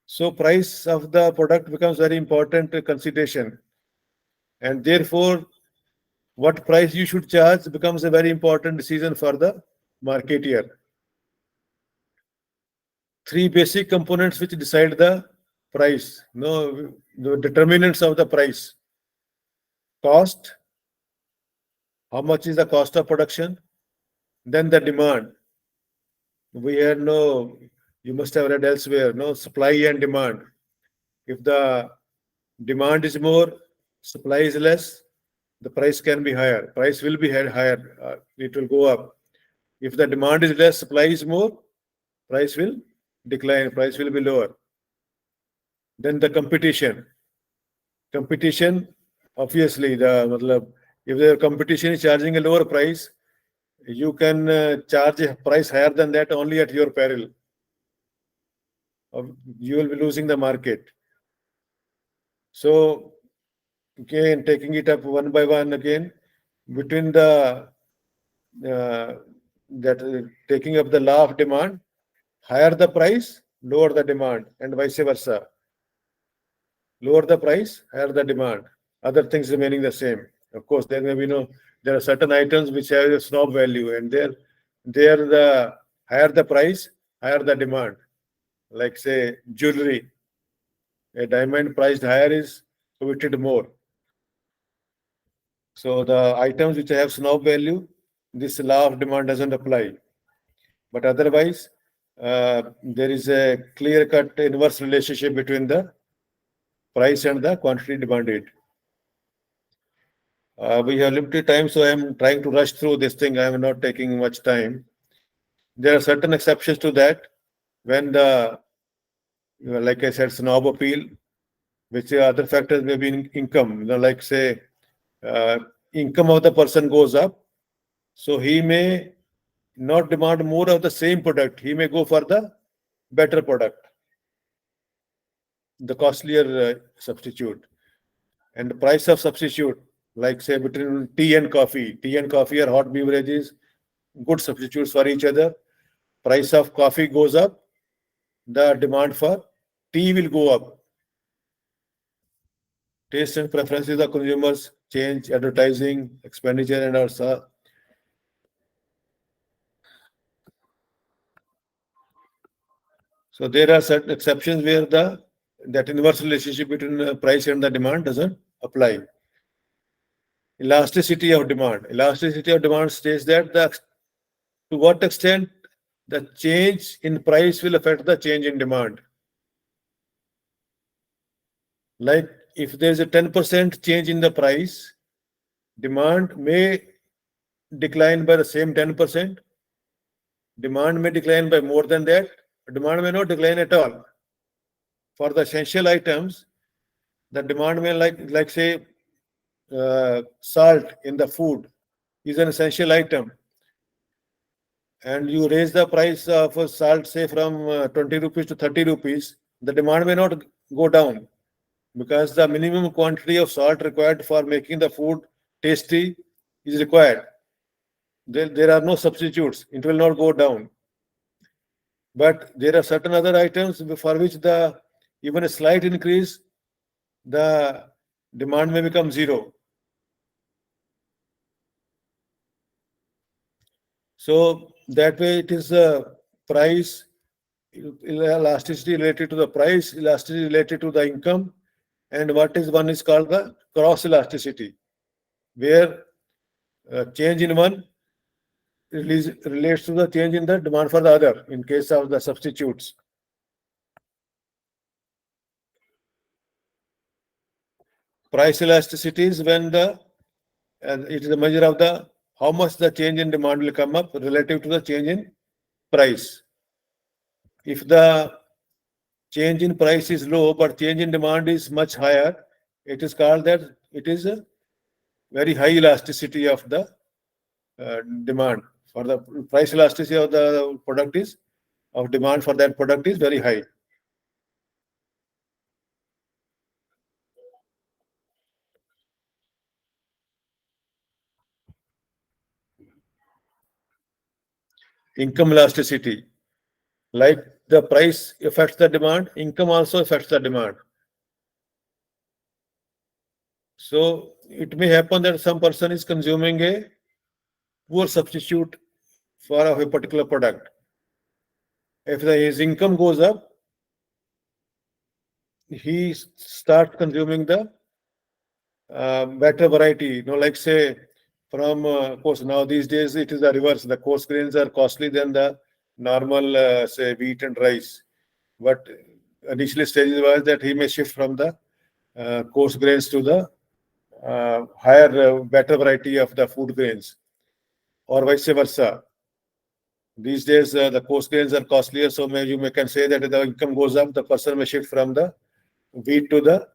So price of the product becomes very important consideration. And therefore, what price you should charge becomes a very important decision for the marketeer. Three basic components which decide the price, the determinants of the price: cost, how much is the cost of production, then the demand. We had you must have read elsewhere, supply and demand. If the demand is more, supply is less, the price can be higher. Price will be higher. It will go up. If the demand is less, supply is more, price will decline. Price will be lower. Then the competition. Competition, obviously, if the competition is charging a lower price, you can charge a price higher than that only at your peril. You will be losing the market. So, again, taking it up one by one again, between taking up the law of demand, higher the price, lower the demand, and vice versa. Lower the price, higher the demand. Other things remaining the same. Of course, there may be there are certain items which have a snob value, and there the higher the price, higher the demand. Like say jewelry, a diamond priced higher is coveted more. So the items which have snob value, this law of demand doesn't apply. But otherwise, there is a clear-cut inverse relationship between the price and the quantity demanded. We have limited time, so I am trying to rush through this thing. I am not taking much time. There are certain exceptions to that when like I said, snob appeal, which other factors may be income. Like say, income of the person goes up, so he may not demand more of the same product. He may go for the better product, the costlier substitute. And the price of substitute, like say between tea and coffee are hot beverages, good substitutes for each other. Price of coffee goes up, the demand for tea will go up. Taste and preferences of consumers change, advertising, expenditure, and also. So there are certain exceptions where that inverse relationship between the price and the demand doesn't apply. Elasticity of demand. Elasticity of demand states that to what extent the change in price will affect the change in demand. Like if there is a 10% change in the price, demand may decline by the same 10%. Demand may decline by more than that. Demand may not decline at all. for the essential items, the demand may like say salt in the food is an essential item, and you raise the price of salt say from 20 rupees to 30 rupees, the demand may not go down because the minimum quantity of salt required for making the food tasty is required. There are no substitutes. It will not go down. But there are certain other items for which the even a slight increase, the demand may become zero. So that way it is a price elasticity related to the price, elasticity related to the income, and what is one is called the cross elasticity, where change in one relates to the change in the demand for the other in case of the substitutes. Price elasticity is when it is a measure of the how much the change in demand will come up relative to the change in price. If the change in price is low but change in demand is much higher, it is called that it is a very high elasticity of the demand. For the price elasticity of the product is of demand for that product is very high. Income elasticity, like the price affects the demand, income also affects the demand. So it may happen that some person is consuming a poor substitute for a particular product. If his income goes up, he starts consuming the better variety. Like say from course now these days it is the reverse. The coarse grains are costly than the normal say wheat and rice. But initially stages was that he may shift from the coarse grains to the higher, better variety of the food grains, or vice versa. These days, the coarse grains are costlier, so you can say that the income goes up, the person may shift from the wheat to the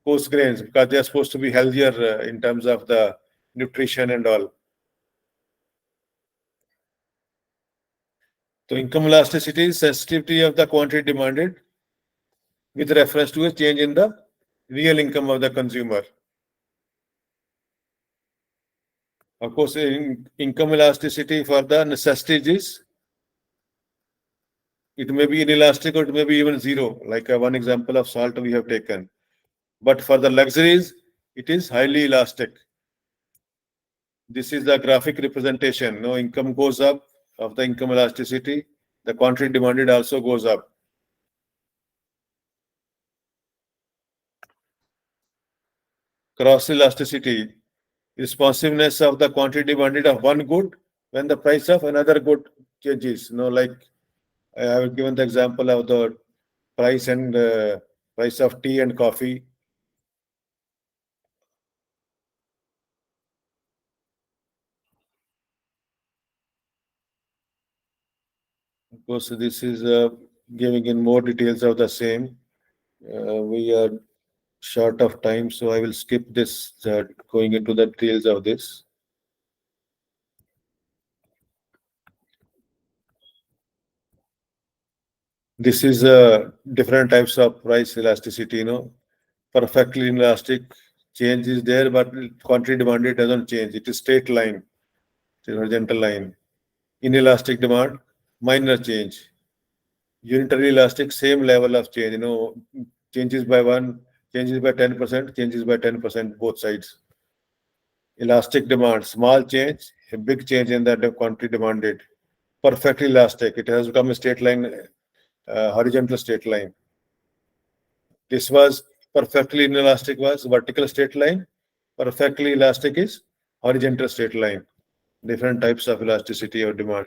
coarse grains because they are supposed to be healthier in terms of the nutrition and all. So income elasticity is sensitivity of the quantity demanded with reference to a change in the real income of the consumer. Of course, income elasticity for the necessities is, it may be inelastic or it may be even zero, like one example of salt we have taken. But for the luxuries, it is highly elastic. This is the graphic representation. No, income goes up of the income elasticity. The quantity demanded also goes up. Cross elasticity, responsiveness of the quantity demanded of one good when the price of another good changes. Like I have given the example of the price and price of tea and coffee. Of course, this is giving in more details of the same. We are short of time, so I will skip this, going into the details of this. This is different types of price elasticity. Perfectly inelastic change is there, but quantity demanded doesn't change. It is straight line, it's a horizontal line. Inelastic demand, minor change. Unitary elastic, same level of change. Changes by 1, changes by 10%, changes by 10%, both sides. Elastic demand, small change, a big change in the quantity demanded. Perfectly elastic, it has become a straight line, horizontal straight line. This was perfectly inelastic was vertical straight line. Perfectly elastic is horizontal straight line. Different types of elasticity of demand.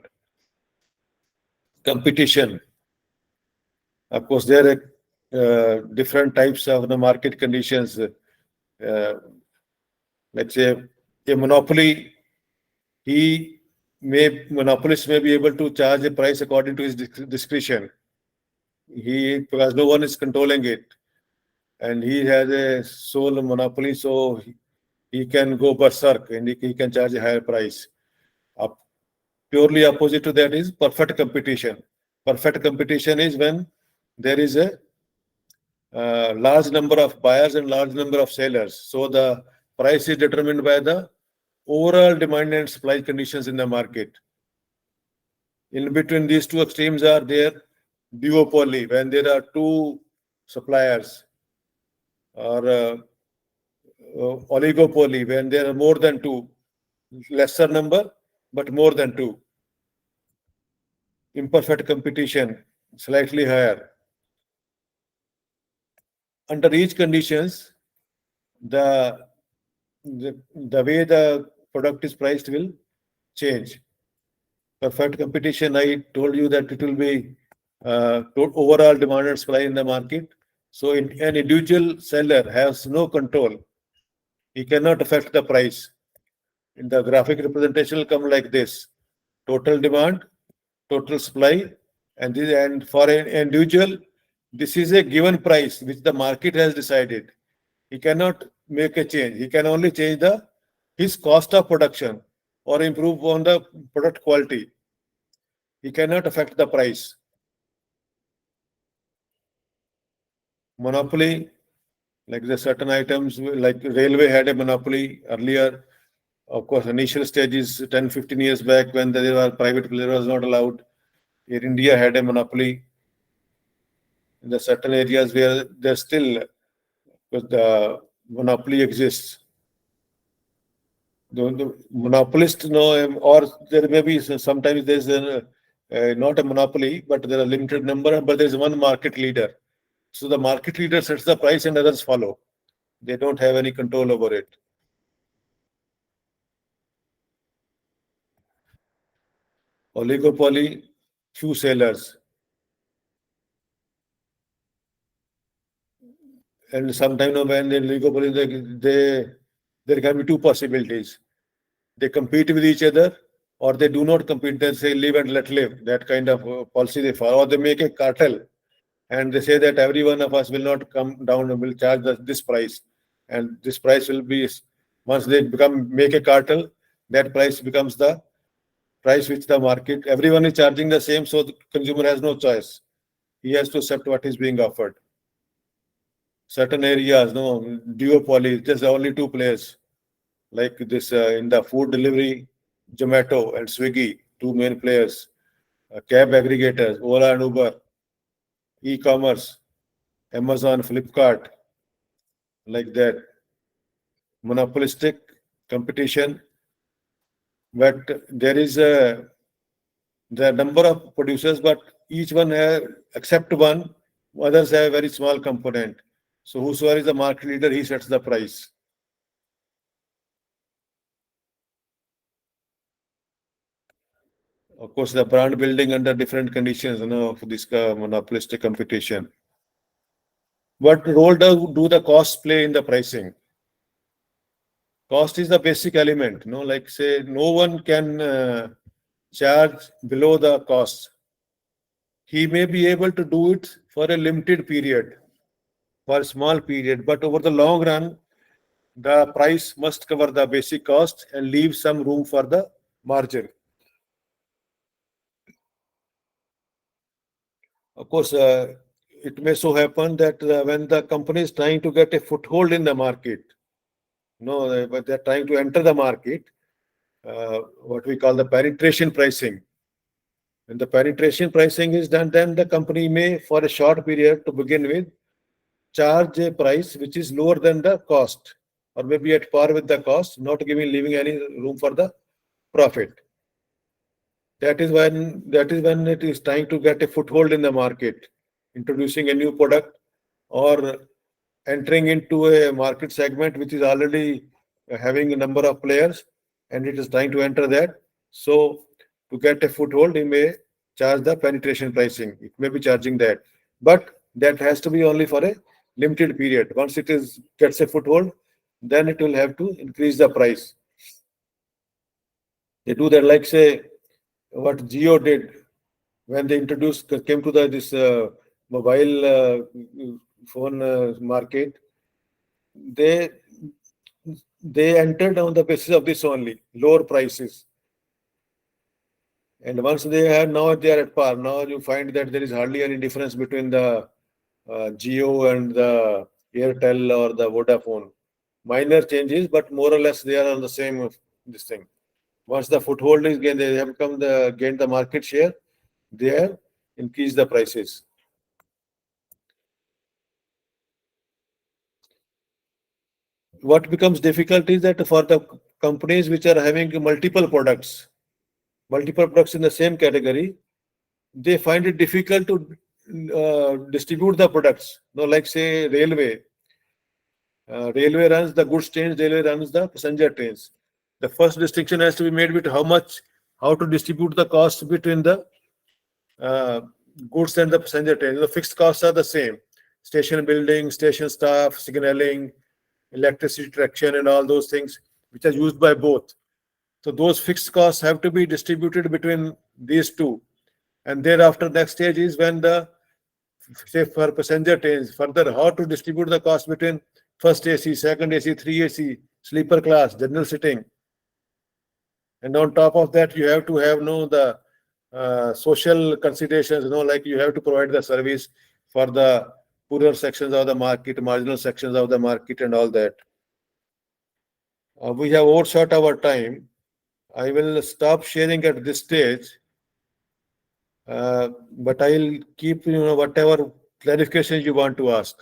Competition. Of course, there are different types of the market conditions. Let's say a monopoly, monopolist may be able to charge a price according to his discretion. because no one is controlling it, and he has a sole monopoly, so he can go berserk and he can charge a higher price. Purely opposite to that is perfect competition. Perfect competition is when there is a large number of buyers and large number of sellers. So the price is determined by the overall demand and supply conditions in the market. In between these two extremes are there duopoly, when there are two suppliers, or oligopoly, when there are more than two, lesser number but more than two. Imperfect competition, slightly higher. Under each conditions, the way the product is priced will change. Perfect competition, I told you that it will be overall demand and supply in the market. So an individual seller has no control. He cannot affect the price. In the graphic representation will come like this: total demand, total supply, and for an individual, this is a given price which the market has decided. He cannot make a change. He can only change his cost of production or improve on the product quality. He cannot affect the price. Monopoly, like the certain items, like railway had a monopoly earlier. Of course, initial stages 10-15 years back, when there were private player was not allowed. Here India had a monopoly in the certain areas where there's still the monopoly exists. The monopolist know, or there may be sometimes there's not a monopoly, but there are limited number, but there's one market leader. So the market leader sets the price and others follow. They don't have any control over it. Oligopoly, few sellers. And sometimes when in oligopoly, there can be two possibilities. They compete with each other, or they do not compete. They say live and let live. That kind of policy they follow. Or they make a cartel, and they say that every one of us will not come down and will charge this price, and this price will be, once they make a cartel, that price becomes the price which the market, everyone is charging the same, so the consumer has no choice. He has to accept what is being offered. Certain areas, no, duopoly, there's only two players, like this in the food delivery, Zomato and Swiggy, two main players. Cab aggregators, Ola and Uber, e-commerce, Amazon, Flipkart, like that. Monopolistic competition, but there is the number of producers, but each one has, except one, others have a very small component. So whosoever is the market leader, he sets the price. Of course, the brand building under different conditions, for this monopolistic competition. What role do the costs play in the pricing? Cost is the basic element. Like say, no one can charge below the cost. He may be able to do it for a limited period, for a small period, but over the long run, the price must cover the basic cost and leave some room for the margin. Of course, it may so happen that when the company is trying to get a foothold in the market, but they're trying to enter the market, what we call the penetration pricing. When the penetration pricing is done, then the company may, for a short period to begin with, charge a price which is lower than the cost, or maybe at par with the cost, not leaving any room for the profit. That is when it is trying to get a foothold in the market, introducing a new product or entering into a market segment which is already having a number of players, and it is trying to enter that. So to get a foothold, it may charge the penetration pricing. It may be charging that, but that has to be only for a limited period. Once it gets a foothold, then it will have to increase the price. They do that, like say what Jio did when they came to this mobile phone market, they entered on the basis of this only, lower prices. And once they are at par. Now you find that there is hardly any difference between the Jio and the Airtel or the Vodafone. Minor changes, but more or less they are on the same this thing. Once the foothold is gained, they have gained the market share. They have increased the prices. What becomes difficult is that for the companies which are having multiple products in the same category, they find it difficult to distribute the products. Like say railway. Railway runs the goods trains, railway runs the passenger trains. The first distinction has to be made with how to distribute the costs between the goods and the passenger trains. The fixed costs are the same. Station building, station staff, signaling, electricity traction and all those things which are used by both. So those fixed costs have to be distributed between these two. And thereafter, next stage is when say for passenger trains, further how to distribute the cost between first AC, second AC, 3AC, sleeper class, general sitting. And on top of that, you have to have the social considerations, like you have to provide the service for the poorer sections of the market, marginal sections of the market and all that. We have overshot our time. I will stop sharing at this stage, but I'll keep whatever clarifications you want to ask.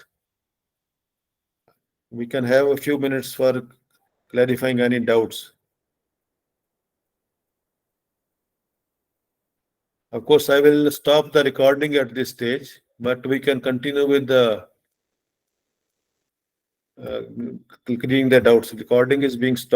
We can have a few minutes for clarifying any doubts. Of course, I will stop the recording at this stage, but we can continue with the clearing the doubts. Recording is being stopped.